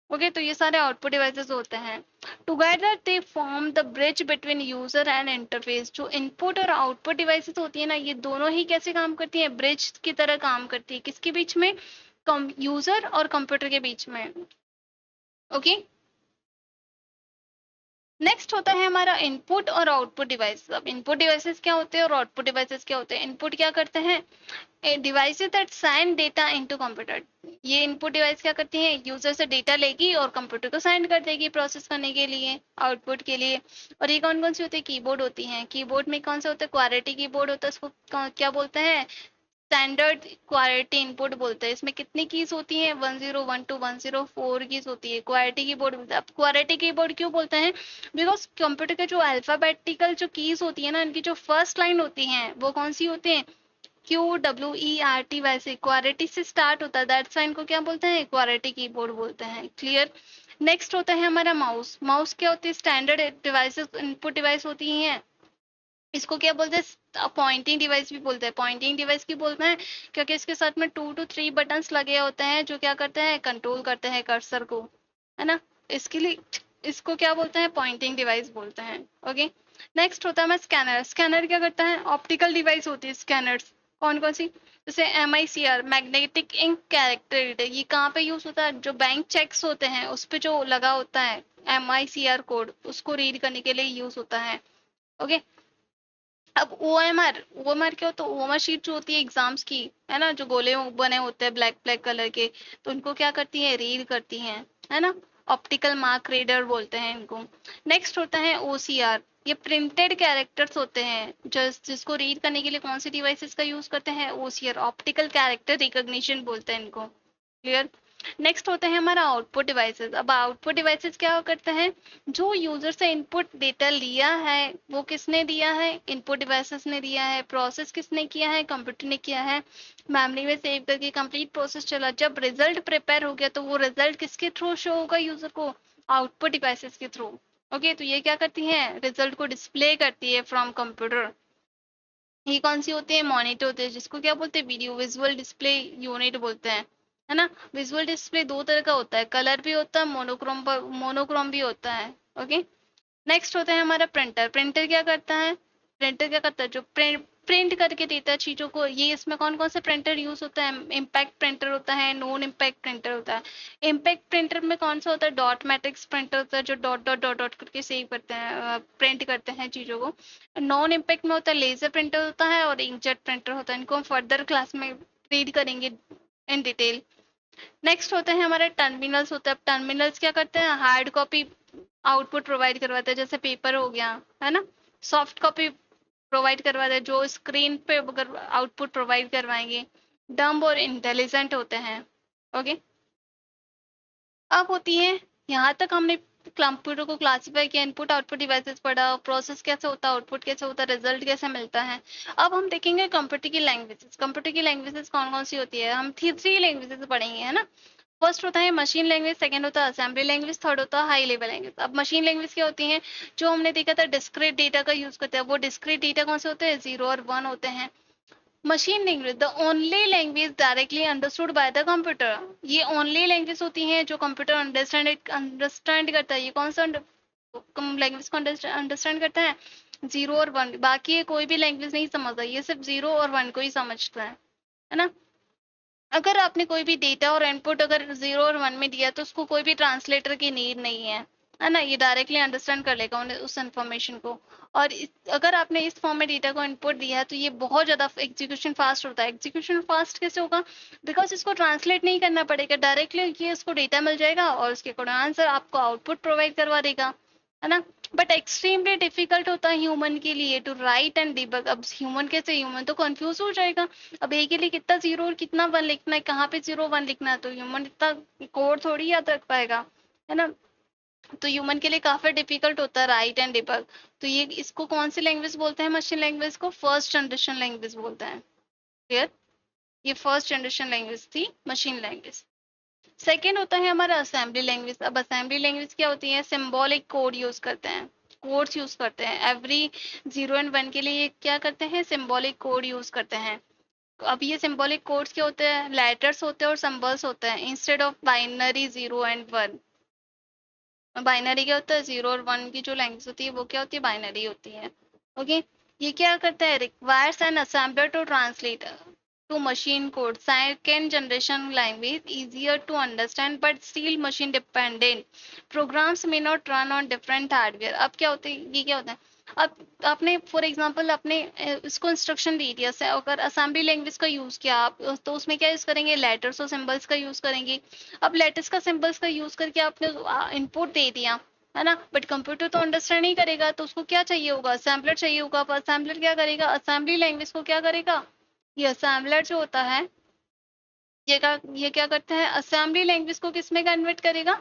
ओके। तो ये सारे आउटपुट डिवाइसेस होते हैं। Together they form the bridge between user and interface. जो इनपुट और आउटपुट डिवाइसेस होती है ना, ये दोनों ही कैसे काम करती है, ब्रिज की तरह काम करती है, किसके बीच में, यूजर और कंप्यूटर के बीच में। ओके। नेक्स्ट होता है हमारा इनपुट और आउटपुट डिवाइस। अब इनपुट डिवाइसेस क्या होते हैं और आउटपुट डिवाइसेस क्या होते हैं। इनपुट क्या करते हैं, devices that send data into computer. ये इनपुट डिवाइस क्या करती है, यूजर से डेटा लेगी और कंप्यूटर को सेंड कर देगी प्रोसेस करने के लिए, आउटपुट के लिए। और ये कौन कौन सी होती है, कीबोर्ड होती हैं। कीबोर्ड में कौन सा होता है, क्वालिटी कीबोर्ड होता है, उसको क्या बोलते हैं, स्टैंडर्ड क्वालिटी इनपुट बोलते हैं। इसमें कितनी कीज होती हैं, 1012 104 कीज होती है, क्वालिटी कीबोर्ड बोलते हैं। अब क्वालिटी कीबोर्ड क्यों बोलते हैं, बिकॉज कंप्यूटर के जो अल्फाबेटिकल जो कीज होती है ना, इनकी जो फर्स्ट लाइन होती है वो कौन सी होती है, QWERT, वैसे क्वालिटी से स्टार्ट होता है, दैट्स वाई इनको क्या बोलते हैं, क्वालिटी कीबोर्ड बोलते हैं। क्लियर। नेक्स्ट होता है हमारा माउस। माउस क्या होती है, स्टैंडर्ड डिवाइसेस इनपुट डिवाइस होती हैं। इसको क्या बोलते हैं, पॉइंटिंग डिवाइस भी बोलते हैं। पॉइंटिंग डिवाइस की बोलते हैं क्योंकि इसके साथ में 2 to 3 बटन्स लगे होते हैं जो क्या करते हैं, कंट्रोल करते हैं कर्सर को, है ना। इसके लिए इसको क्या बोलते हैं, पॉइंटिंग डिवाइस बोलते हैं। ओके। नेक्स्ट होता है मैं स्कैनर। स्कैनर क्या करता है, ऑप्टिकल डिवाइस होती है स्कैनर्स। कौन कौन सी? जैसे MICR, magnetic ink character reader, ये कहाँ पे यूज होता है? जो बैंक चेक्स होते हैं उस पे जो लगा होता है MICR कोड, उसको रीड करने के लिए यूज होता है। ओके। अब OMR क्या होता है? OMR शीट जो होती है एग्जाम्स की, है ना, जो गोले बने होते हैं ब्लैक ब्लैक कलर के, तो उनको क्या करती है? रीड करती हैं, है ना। ऑप्टिकल मार्क रीडर बोलते हैं इनको। नेक्स्ट होता है OCR, ये प्रिंटेड कैरेक्टर्स होते हैं, जिसको रीड करने के लिए कौन सी डिवाइसेस का यूज करते हैं? OCR, ऑप्टिकल कैरेक्टर रिकॉग्निशन बोलते हैं इनको। क्लियर? नेक्स्ट होता है हमारा आउटपुट डिवाइसेस। अब आउटपुट डिवाइसेस क्या करते हैं? जो यूजर से इनपुट डेटा लिया है वो किसने दिया है? इनपुट डिवाइसेस ने दिया है। प्रोसेस किसने किया है? कंप्यूटर ने किया है। मेमोरी में सेव करके कंप्लीट प्रोसेस चला, जब रिजल्ट प्रिपेयर हो गया तो वो रिजल्ट किसके थ्रू शो होगा यूजर को? आउटपुट डिवाइसेस के थ्रू। ओके, तो ये क्या करती है? रिजल्ट को डिस्प्ले करती है फ्रॉम कंप्यूटर। ये कौन सी होती है? मॉनिटर होते हैं, जिसको क्या बोलते हैं? वीडियो विजुअल डिस्प्ले यूनिट बोलते हैं, है ना। विजुअल डिस्प्ले दो तरह का होता है, कलर भी होता है, मोनोक्रोम भी होता है। ओके। नेक्स्ट होता है हमारा प्रिंटर। प्रिंटर क्या करता है? प्रिंटर क्या करता है? जो प्रिंट करके देता है चीजों को। ये इसमें कौन कौन सा प्रिंटर यूज होता है? इम्पैक्ट प्रिंटर होता है, नॉन इम्पैक्ट प्रिंटर होता है। इम्पैक्ट प्रिंटर में कौन सा होता है? डॉट मैट्रिक्स प्रिंटर होता है, जो डॉट डॉट डॉट डॉट करके सेव करते हैं, प्रिंट करते हैं चीजों को। नॉन इम्पैक्ट में होता है लेजर प्रिंटर होता है, और इंकजेट प्रिंटर होता है। इनको हम फर्दर क्लास में रीड करेंगे इन डिटेल। नेक्स्ट होता है हमारा टर्मिनल्स होता है। टर्मिनल्स क्या करते हैं? हार्ड कॉपी आउटपुट प्रोवाइड करवाते हैं, जैसे पेपर हो गया, है ना। सॉफ्ट कॉपी प्रोवाइड करवाते हैं, जो स्क्रीन पे अगर आउटपुट प्रोवाइड करवाएंगे। डम्ब और इंटेलिजेंट होते हैं। ओके। अब होती है, यहाँ तक हमने कंप्यूटर को क्लासिफाई किया, इनपुट आउटपुट डिवाइसेस पढ़ा, प्रोसेस कैसे होता है, आउटपुट कैसे होता है, रिजल्ट कैसे मिलता है। अब हम देखेंगे कंप्यूटर की लैंग्वेजेस। कंप्यूटर की लैंग्वेजेस कौन कौन सी होती है? हम थ्री लैंग्वेजेस पढ़ेंगे, है ना। फर्स्ट होता है मशीन लैंग्वेज, सेकंड होता है असेंबली लैंग्वेज, थर्ड होता है हाई लेवल लैंग्वेज। अब मशीन लैंग्वेज क्या होती है? जो हमने देखा था डिस्क्रीट डेटा का यूज करते हैं, वो डिस्क्रीट डेटा कौन से होते हैं? 0 और 1 होते हैं। Machine language, the only language directly understood by the computer. ये ओनली लैंग्वेज होती है जो कंप्यूटर अंडरस्टैंड करता है। ये कौन सा लैंग्वेज को अंडरस्टैंड करता है? 0 और 1। बाकी ये कोई भी लैंग्वेज नहीं समझता, ये सिर्फ 0 और 1 को ही समझता है ना। अगर आपने कोई भी डेटा और इनपुट अगर 0 और 1 में दिया तो उसको कोई भी ट्रांसलेटर की नीड नहीं है ना। ये डायरेक्टली अंडरस्टैंड कर लेगा उस इन्फॉर्मेशन को। और अगर आपने इस फॉर्म में डेटा को इनपुट दिया है तो ये बहुत ज्यादा एग्जीक्यूशन फास्ट होता है। एग्जीक्यूशन फास्ट कैसे होगा? बिकॉज इसको ट्रांसलेट नहीं करना पड़ेगा, डायरेक्टली ये इसको डेटा मिल जाएगा और उसके अकॉर्डिंग आंसर आपको आउटपुट प्रोवाइड करवा देगा, है ना। बट एक्सट्रीमली डिफिकल्ट होता है ह्यूमन के लिए टू राइट एंड डिबग। अब ह्यूमन कैसे? ह्यूमन तो कंफ्यूज हो जाएगा। अब ए के लिए कितना 0 और कितना 1 लिखना है, कहाँ पे 0 1 लिखना है, तो ह्यूमन इतना कोड थोड़ी याद रख पाएगा, है ना। तो ह्यूमन के लिए काफी डिफिकल्ट होता है राइट एंड डिबग। तो ये इसको कौन सी लैंग्वेज बोलते हैं? मशीन लैंग्वेज को फर्स्ट जनरेशन लैंग्वेज बोलते हैं। क्लियर? ये फर्स्ट जनरेशन लैंग्वेज थी मशीन लैंग्वेज। सेकेंड होता है हमारा असेंबली लैंग्वेज। अब असेंबली लैंग्वेज क्या होती है? सिंबॉलिक कोड यूज करते हैं, कोड्स यूज करते हैं। एवरी 0 और 1 के लिए क्या करते हैं? सिंबॉलिक कोड यूज करते हैं। अब ये सिंबॉलिक कोड्स क्या होते हैं? लेटर्स होते हैं और सिंबल्स होते हैं, instead of binary 0 and 1। Binary क्या होता है? 0 और 1 की जो लैंग्वेज होती है वो क्या होती है? बाइनरी होती है। ओके। ये क्या करता है? Requires an assembler to translate to machine code. Second generation language easier to understand but still machine dependent. Programs may not run on different hardware. अब क्या होता है? ये क्या होता है? अब आपने फॉर एग्जांपल आपने इसको इंस्ट्रक्शन दे दिया से, अगर असेंबली लैंग्वेज का यूज किया आप, तो उसमें क्या यूज करेंगे? लेटर्स और सिंबल्स का यूज करेंगे। अब लेटर्स का सिंबल्स का यूज करके आपने इनपुट दे दिया, है ना। बट कंप्यूटर तो अंडरस्टैंड नहीं करेगा, तो उसको क्या चाहिए होगा? असेंबलर चाहिए होगा। अब असेंबलर क्या करेगा? असेंबली लैंग्वेज को क्या करेगा? ये असेंबलर जो होता है ये क्या करता है? असेंबली लैंग्वेज को किस में कन्वर्ट करेगा?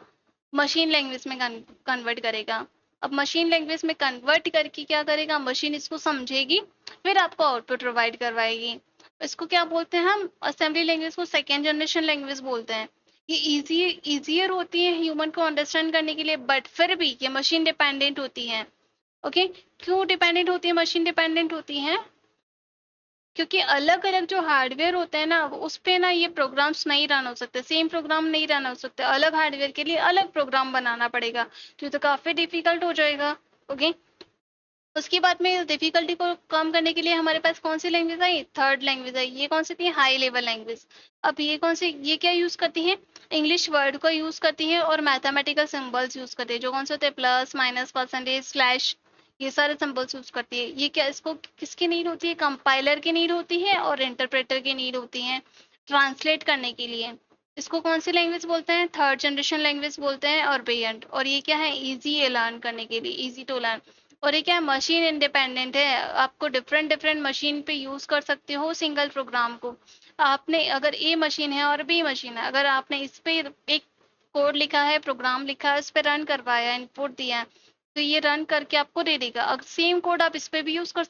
मशीन लैंग्वेज में कन्वर्ट करेगा। अब मशीन लैंग्वेज में कन्वर्ट करके क्या करेगा? मशीन इसको समझेगी, फिर आपको आउटपुट प्रोवाइड करवाएगी। इसको क्या बोलते हैं हम? असेंबली लैंग्वेज को सेकेंड जनरेशन लैंग्वेज बोलते हैं। ये इजियर होती है ह्यूमन को अंडरस्टैंड करने के लिए, बट फिर भी ये मशीन डिपेंडेंट होती है। ओके। क्यों डिपेंडेंट होती है? मशीन डिपेंडेंट होती है क्योंकि अलग अलग जो हार्डवेयर होते हैं ना, उस पे ना ये प्रोग्राम्स नहीं रन हो सकते, सेम प्रोग्राम नहीं रन हो सकते। अलग हार्डवेयर के लिए अलग प्रोग्राम बनाना पड़ेगा, तो ये तो काफी डिफिकल्ट हो जाएगा। ओके। उसके बाद में डिफिकल्टी को कम करने के लिए हमारे पास कौन सी लैंग्वेज आई, थर्ड लैंग्वेज आई। ये कौन सी थी, हाई लेवल लैंग्वेज। अब ये कौन सी, ये क्या यूज करती है, इंग्लिश वर्ड को यूज करती है और मैथमेटिकल सिंबल्स यूज करती है, जो कौन से होते हैं, प्लस माइनस परसेंटेज स्लैश, ये सारे सिंबल्स यूज करती है। ये क्या, इसको किसकी नीड होती है, कंपाइलर की नीड होती है और इंटरप्रेटर की नीड होती है ट्रांसलेट करने के लिए। इसको कौन सी लैंग्वेज बोलते हैं, थर्ड जनरेशन लैंग्वेज बोलते हैं और बियॉन्ड। और ये क्या है, इजी है लर्न करने के लिए, इजी टू लर्न। और ये क्या है, मशीन इंडिपेंडेंट है, आपको डिफरेंट डिफरेंट मशीन पे यूज कर सकते हो सिंगल प्रोग्राम को। आपने अगर ए मशीन है और बी मशीन है, अगर आपने इस पे एक कोड लिखा है, प्रोग्राम लिखा है, इस पे रन करवाया, इनपुट दिया है, तो ये रन करके आपको दे देगा। अगर सेम कोड आप इस पे भी यूज कर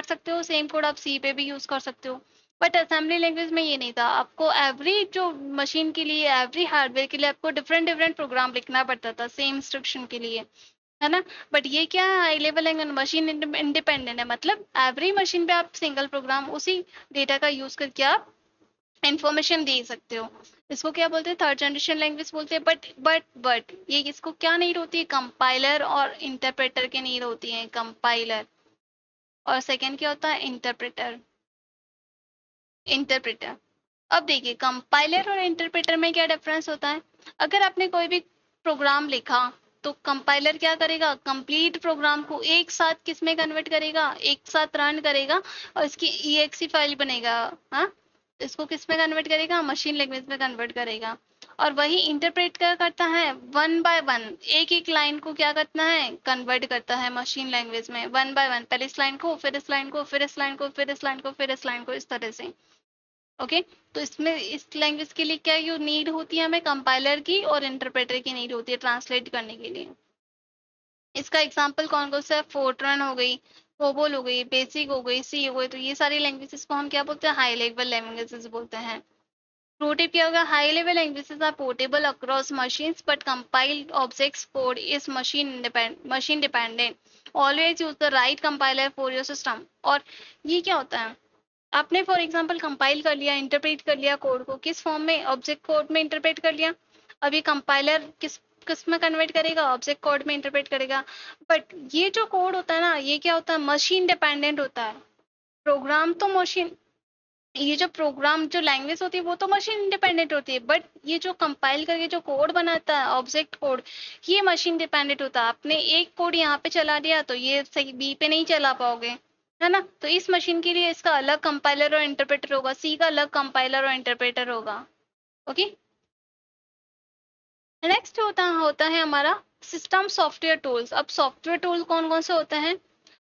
सकते हो, सेम कोड आप सी पे भी यूज कर सकते हो। बट असेंबली लैंग्वेज में ये नहीं था, आपको एवरी जो मशीन के लिए, एवरी हार्डवेयर के लिए आपको डिफरेंट डिफरेंट प्रोग्राम लिखना पड़ता था सेम इंस्ट्रक्शन के लिए, है ना। बट ये क्या है, high level language, machine independent है, मतलब एवरी मशीन पे आप सिंगल प्रोग्राम उसी डेटा का यूज करके आप इंफॉर्मेशन दे सकते हो। इसको क्या बोलते हैं, थर्ड जनरेशन लैंग्वेज बोलते हैं। बट ये इसको क्या नीड होती है, कंपाइलर और इंटरप्रेटर की नीड होती है, कंपाइलर। और सेकेंड क्या होता है, इंटरप्रेटर। इंटरप्रेटर। अब देखिए कंपाइलर और इंटरप्रेटर में क्या डिफरेंस होता है। अगर आपने कोई भी प्रोग्राम लिखा, तो कंपाइलर क्या करेगा, कंप्लीट प्रोग्राम को एक साथ किस में कन्वर्ट करेगा, एक साथ रन करेगा और इसकी EXE फाइल बनेगा। हाँ, इसको किस में कन्वर्ट करेगा, मशीन लैंग्वेज में कन्वर्ट करेगा। और वही इंटरप्रेट क्या करता है, वन बाय वन, एक एक लाइन को क्या करना है, कन्वर्ट करता है मशीन लैंग्वेज में, वन बाय वन, पहले इस लाइन को, फिर इस लाइन को, फिर इस लाइन को, फिर इस लाइन को, फिर इस लाइन को, इस तरह से। ओके। तो इसमें इस लैंग्वेज के लिए क्या यू नीड होती है, हमें कंपाइलर की और इंटरप्रेटर की नीड होती है ट्रांसलेट करने के लिए। इसका एग्जांपल कौन कौन सा है, फोर्ट्रन हो गई, कोबोल हो गई, बेसिक हो गई, सी हो गई। तो ये सारी लैंग्वेजेस को हम क्या बोलते हैं, हाई लेवल लैंग्वेजेस बोलते हैं। प्रो टिप क्या होगा, high level languages are portable across machines but compiled objects code is machine dependent. Always use the right compiler for your system. और ये क्या होता है, आपने फॉर एग्जांपल कंपाइल कर लिया, इंटरप्रेट कर लिया कोड को, किस फॉर्म में, ऑब्जेक्ट कोड में इंटरप्रेट कर लिया। अभी कंपाइलर किस किस में कन्वर्ट करेगा, ऑब्जेक्ट कोड में इंटरप्रेट करेगा। बट ये जो कोड होता है ना, ये क्या होता है, मशीन डिपेंडेंट होता है। प्रोग्राम तो मशीन, ये जो प्रोग्राम जो लैंग्वेज होती है वो तो मशीन इंडिपेंडेंट होती है, बट ये जो कंपाइल करके जो कोड बनाता है, ऑब्जेक्ट कोड, ये मशीन डिपेंडेंट होता है। आपने एक कोड यहाँ पे चला दिया तो ये सही बी पे नहीं चला पाओगे, है ना। तो इस मशीन के लिए इसका अलग कंपाइलर और इंटरप्रेटर होगा, सी का अलग कंपाइलर और इंटरप्रेटर होगा। ओके। नेक्स्ट होता होता है हमारा सिस्टम सॉफ्टवेयर टूल्स। अब सॉफ्टवेयर टूल कौन कौन से होते हैं,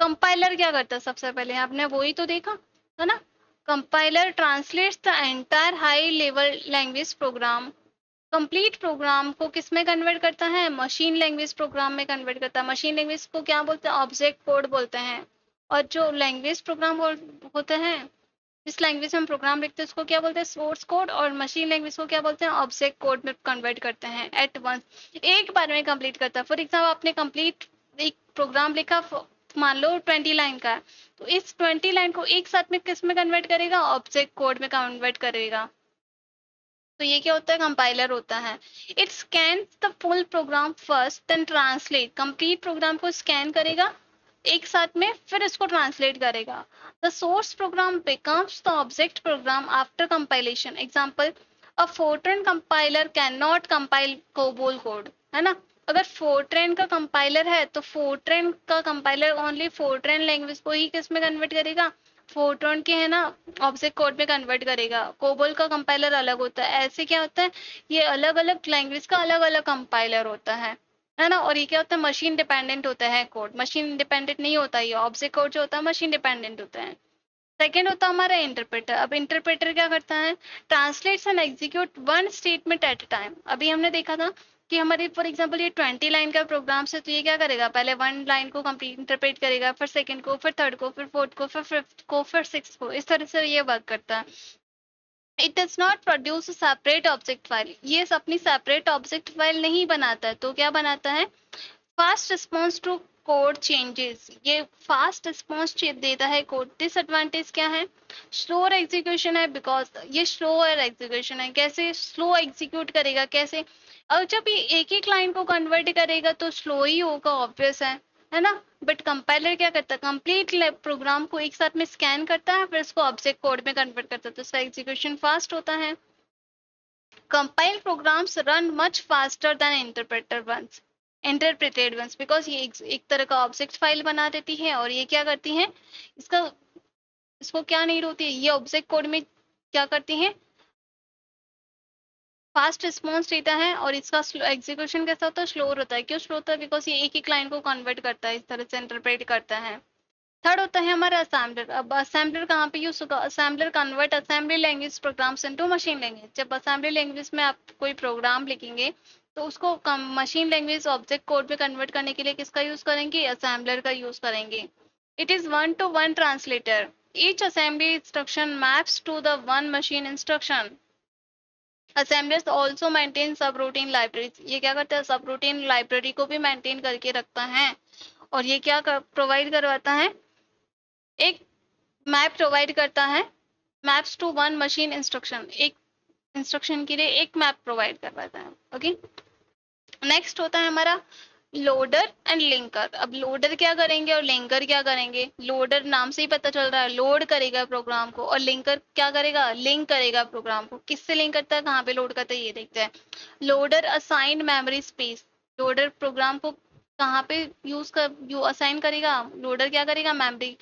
कंपाइलर क्या करता है, सबसे पहले आपने वही तो देखा, है ना। Compiler translates the entire high level language program. Complete program को किस में कन्वर्ट करता है, मशीन लैंग्वेज प्रोग्राम में कन्वर्ट करता है। मशीन लैंग्वेज को क्या बोलते हैं, ऑब्जेक्ट कोड बोलते हैं। और जो लैंग्वेज प्रोग्राम होते हैं, जिस लैंग्वेज में हम प्रोग्राम लिखते हैं उसको क्या बोलते हैं, सोर्स कोड। और मशीन लैंग्वेज को क्या बोलते हैं, ऑब्जेक्ट कोड में कन्वर्ट करते हैं एट वंस, एक बार में कंप्लीट करता है। फॉर एग्जाम्पल आपने कंप्लीट एक प्रोग्राम लिखा, मान लो 20 लाइन का, तो इस 20 लाइन को एक साथ में किस में कन्वर्ट करेगा, ऑब्जेक्ट कोड में कन्वर्ट करेगा। तो ये क्या होता है, कंपाइलर होता है। It scan the full program first then translate. Complete program को स्कैन करेगा एक साथ में, फिर इसको ट्रांसलेट करेगा। The source program becomes the object program after compilation. Example, a Fortran compiler can not compile COBOL code, है ना। अगर फोर्ट्रेन का कंपाइलर है तो फोर्ट्रेन का कंपाइलर ओनली फोर्ट्रेन लैंग्वेज को ही किस में कन्वर्ट करेगा, फोर्ट्रन के, है ना, ऑब्जेक्ट कोड में कन्वर्ट करेगा। कोबोल का कंपाइलर अलग होता है। ऐसे क्या होता है, ये अलग अलग लैंग्वेज का अलग अलग कंपाइलर होता है ना। और ये क्या होता है, मशीन डिपेंडेंट होता है कोड, मशीन इंडिपेंडेंट नहीं होता। ये ऑब्जेक्ट कोड जो होता है मशीन डिपेंडेंट होता है। सेकेंड होता है हमारा इंटरप्रेटर। अब इंटरप्रेटर क्या करता है, translates and execute one statement at a time. अभी हमने देखा था कि हमारी फॉर एग्जांपल ये 20 लाइन का प्रोग्राम है, तो ये क्या करेगा, पहले वन लाइन को कंप्लीट इंटरप्रेट करेगा, फिर सेकंड को, फिर थर्ड को, फिर फोर्थ को, फिर फिफ्थ को, फिर सिक्स को, इस तरह से ये वर्क करता है। It does not produce separate object file. ये अपनी सेपरेट ऑब्जेक्ट फाइल नहीं बनाता है, तो क्या बनाता है, fast response to code changes. ये फास्ट रिस्पॉन्स देता है कोड। डिसएडवांटेज क्या है, स्लोअर एग्जीक्यूशन है, बिकॉज ये स्लोअर एग्जीक्यूशन है। कैसे स्लो एग्जीक्यूट करेगा, कैसे, और जब ये एक एक लाइन को कन्वर्ट करेगा तो स्लो ही होगा, ऑब्वियस है है ना। बट कंपाइलर क्या करता है, कंप्लीट प्रोग्राम को एक साथ में स्कैन करता है, फिर इसको ऑब्जेक्ट कोड में कन्वर्ट करता है, तो इसका एग्जीक्यूशन फास्ट होता है। Compile programs run much faster than interpreted ones, because ये एक तरह का ऑब्जेक्ट फाइल बना देती है, और ये क्या करती है, इसका इसको क्या नीड होती है, ये ऑब्जेक्ट कोड में क्या करती है, फास्ट रिस्पॉन्स देता है, और इसका एग्जीक्यूशन कैसा होता है, स्लो होता है। क्यों स्लो होता है, बिकॉज ये एक एक लाइन को कन्वर्ट करता है, इस तरह से इंटरप्रेट करता है। थर्ड होता है हमारा असेंबलर। अब असेंबलर कहाँ पे यूज होगा, assembler convert assembly language programs into machine language. जब असेंबली लैंग्वेज में आप कोई प्रोग्राम लिखेंगे, तो उसको मशीन लैंग्वेज ऑब्जेक्ट कोड में कन्वर्ट करने के लिए किसका यूज करेंगे, असेंबलर का यूज करेंगे। It is one to one translator, each assembly instruction maps to the one machine instruction. Assemblers also maintain subroutine library, ये क्या करता है, सब रूटीन लाइब्रेरी को भी मेंटेन करके रखता है। और ये क्या प्रोवाइड करवाता है, एक मैप प्रोवाइड करता है, maps to one machine instruction, एक इंस्ट्रक्शन के लिए एक मैप प्रोवाइड करवाता है। ओके, नेक्स्ट होता है हमारा लोडर एंड लिंकर। अब लोडर क्या करेंगे और लिंकर क्या करेंगे, लोडर नाम से ही पता चल रहा है लोड करेगा प्रोग्राम को, और लिंकर क्या करेगा, लिंक करेगा प्रोग्राम को। किससे लिंक करता है, कहाँ पे लोड करता है, ये देखते हैं। Loader assign memory space, loader program को कहाँ पे असाइन करेगा, लोडर क्या करेगा, मेमोरी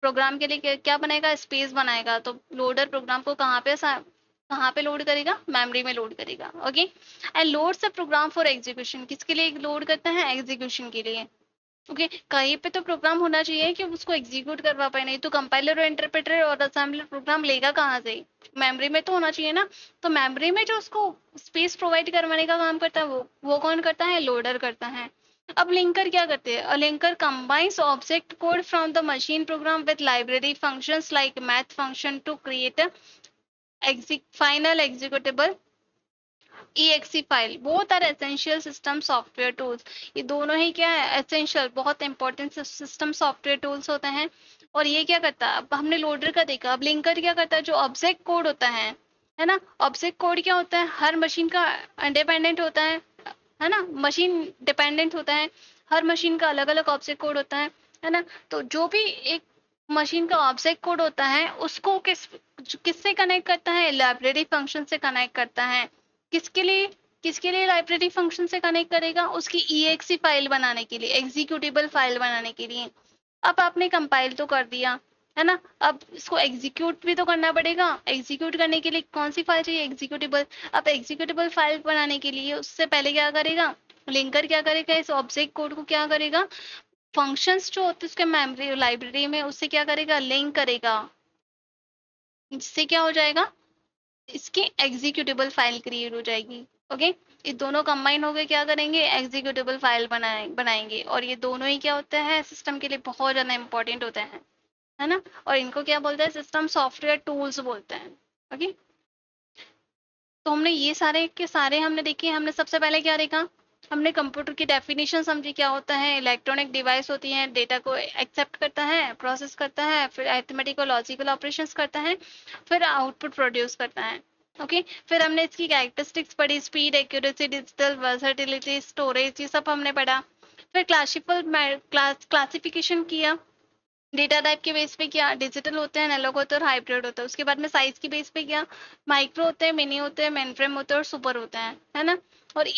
प्रोग्राम के लिए क्या बनाएगा, स्पेस बनाएगा। तो लोडर प्रोग्राम को कहाँ पे लोड करेगा, मेमोरी में लोड करेगा। Okay, and loads the program for execution, किसके लिए लोड करता है, एग्जीक्यूशन के लिए। ओके, कहीं पे तो प्रोग्राम होना चाहिए कि उसको एग्जीक्यूट करवा पाए, नहीं तो कंपाइलर और इंटरप्रेटर और असेंबलर प्रोग्राम लेगा कहाँ से, मेमोरी में तो होना चाहिए ना। तो मेमोरी में जो उसको स्पेस प्रोवाइड करवाने का काम करता है, वो कौन करता है, लोडर करता है। अब लिंकर क्या करते हैं, linker combines object code from the machine program with library functions like math function to create final executable exe file. Both are essential system software tools, ये दोनों ही क्या है, एसेंशियल, बहुत इंपॉर्टेंट सिस्टम सॉफ्टवेयर टूल्स होते हैं। और ये क्या करता है, अब हमने लोडर का देखा, अब लिंकर क्या करता है, जो ऑब्जेक्ट कोड होता है ना, ऑब्जेक्ट कोड क्या होता है, हर मशीन का इंडिपेंडेंट होता है ना, मशीन डिपेंडेंट होता है, हर मशीन का अलग अलग ऑब्जेक्ट कोड होता है ना। तो जो भी एक मशीन का ऑब्जेक्ट कोड होता है, उसको किससे कनेक्ट करता है, लाइब्रेरी फंक्शन से कनेक्ट करता है। किसके लिए, किसके लिए लाइब्रेरी फंक्शन से कनेक्ट करेगा, उसकी exe फाइल बनाने के लिए, एग्जीक्यूटेबल फाइल बनाने के लिए। अब आपने कंपाइल तो कर दिया, है ना, अब इसको एग्जीक्यूट भी तो करना पड़ेगा। एग्जीक्यूट करने के लिए कौन सी फाइल चाहिए, एग्जीक्यूटेबल। अब एग्जीक्यूटेबल फाइल बनाने के लिए उससे पहले क्या करेगा, लिंकर क्या करेगा, इस ऑब्जेक्ट कोड को क्या करेगा, फंक्शंस जो होते हैं उसके मेमोरी लाइब्रेरी में, उससे क्या करेगा, लिंक करेगा, जिससे क्या हो जाएगा, इसकी एग्जीक्यूटेबल फाइल क्रिएट हो जाएगी। ओके, ये दोनों कंबाइन होकर क्या करेंगे, एग्जीक्यूटेबल फाइल बनाएंगे। और ये दोनों ही क्या होते हैं, सिस्टम के लिए बहुत ज्यादा इंपॉर्टेंट होते हैं, है ना। और इनको क्या बोलते हैं, सिस्टम सॉफ्टवेयर टूल्स बोलते हैं। ओके, तो हमने ये सारे के सारे हमने देखे। हमने सबसे पहले क्या देखा, हमने कंप्यूटर की डेफिनेशन समझी, क्या होता है, इलेक्ट्रॉनिक डिवाइस होती है, डेटा को एक्सेप्ट करता है, प्रोसेस करता है, फिर अरिथमेटिकल लॉजिकल ऑपरेशंस करता है, फिर आउटपुट प्रोड्यूस करता है। ओके, फिर हमने इसकी कैरेक्टरिस्टिक्स पढ़ी, speed, accuracy, digital versatility, storage, ये सब हमने पढ़ा। फिर क्लासिफिकेशन किया, डेटा टाइप के बेस पे किया, डिजिटल होते हैं, एनालॉग होते हैं और हाइब्रिड होता है। उसके बाद में साइज के बेस पे किया, माइक्रो होते हैं, मिनी होते हैं, मेन फ्रेम होते हैं और सुपर होते हैं, है ना। और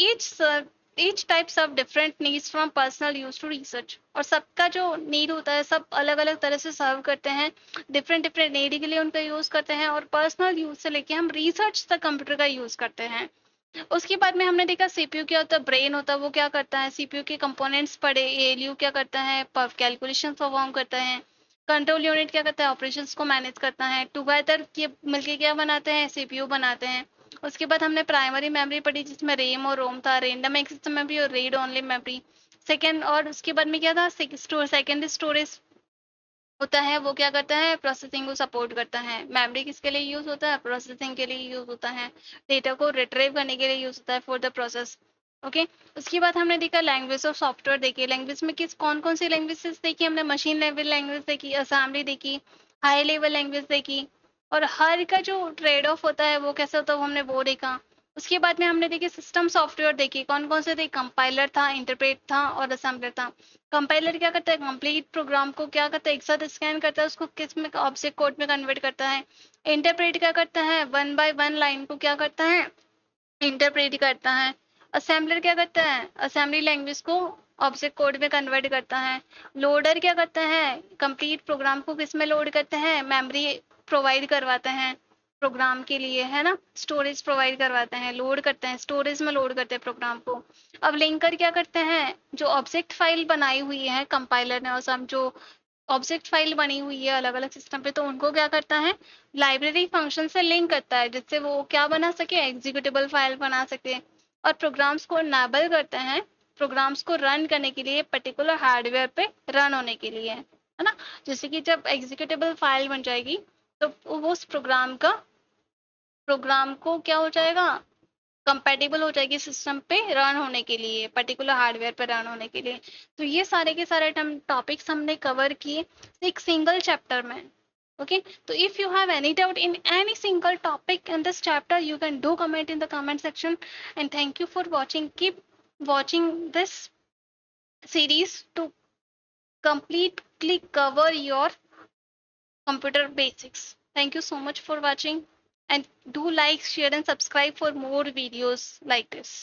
ईच टाइप सब different needs from personal use to research, और सबका जो नीड होता है सब अलग अलग तरह से सर्व करते हैं, डिफरेंट डिफरेंट नीड के लिए उनका यूज करते हैं, और पर्सनल यूज से लेके हम रिसर्च तक कंप्यूटर का यूज करते हैं। उसके बाद में हमने देखा सीपीयू क्या होता है, ब्रेन होता है, वो क्या करता है, सीपीयू के कंपोनेंट्स पढ़े, एएलयू क्या करता है, कैलकुलेशन परफॉर्म करता है, कंट्रोल यूनिट क्या करता है, ऑपरेशंस को मैनेज करता है, टुगेदर ये मिलके क्या बनाते हैं, सीपीयू बनाते हैं। उसके बाद हमने प्राइमरी मेमोरी पढ़ी, जिसमें रेम और रोम था, रैंडम एक्सेस मेमोरी और रीड ओनली मेमोरी। सेकेंड, और उसके बाद में क्या था, सेकेंडरी स्टोरेज होता है, वो क्या करता है, प्रोसेसिंग को सपोर्ट करता है। मेमोरी किसके लिए यूज होता है, प्रोसेसिंग के लिए यूज होता है, डेटा को रिट्रीव करने के लिए यूज होता है फॉर द प्रोसेस। ओके, उसके बाद हमने देखा लैंग्वेज और सॉफ्टवेयर देखी। लैंग्वेज में कौन कौन सी लैंग्वेजेस देखी हमने, मशीन लेवल लैंग्वेज देखी, असेंबली देखी, हाई लेवल लैंग्वेज देखी, और हर का जो ट्रेड ऑफ होता है वो कैसा होता है वो हमने वो देखा। उसके बाद में हमने देखी सिस्टम सॉफ्टवेयर देखी, कौन कौन से थे, कंपाइलर था, इंटरप्रेट था और असेंबलर था। कंपाइलर क्या करता है, कंप्लीट प्रोग्राम को क्या करता है, एक साथ स्कैन करता है, उसको किस में, ऑब्जेक्ट कोड में कन्वर्ट करता है। इंटरप्रेट क्या करता है, वन बाय वन लाइन को क्या करता है, इंटरप्रेट करता है। असेंबलर क्या करता है, असेंबली लैंग्वेज को ऑब्जेक्ट कोड में कन्वर्ट करता है। लोडर क्या करता है, कंप्लीट प्रोग्राम को किस में लोड करते हैं, मेमोरी प्रोवाइड करवाते हैं प्रोग्राम के लिए, है ना, स्टोरेज प्रोवाइड करवाते हैं, लोड करते हैं, स्टोरेज में लोड करते हैं प्रोग्राम को। अब लिंकर क्या करते हैं, जो ऑब्जेक्ट फाइल बनाई हुई है कंपाइलर ने, और सब जो ऑब्जेक्ट फाइल बनी हुई है अलग अलग सिस्टम पे, तो उनको क्या करता है, लाइब्रेरी फंक्शन से लिंक करता है, जिससे वो क्या बना सके, एग्जीक्यूटेबल फाइल बना सके। और प्रोग्राम्स को इनेबल करते हैं, प्रोग्राम्स को रन करने के लिए पर्टिकुलर हार्डवेयर पे रन होने के लिए, है ना। जैसे कि जब एग्जीक्यूटेबल फाइल बन जाएगी तो वो उस प्रोग्राम को क्या हो जाएगा, कंपेटेबल हो जाएगी सिस्टम पे रन होने के लिए, पर्टिकुलर हार्डवेयर पे रन होने के लिए। तो ये सारे के सारे टॉपिक्स हमने कवर किए एक सिंगल चैप्टर में। Okay, so if you have any doubt in any single topic in this chapter, you can do comment in the comment section. And thank you for watching. Keep watching this series to completely cover your computer basics. Thank you so much for watching, and do like, share and subscribe for more videos like this.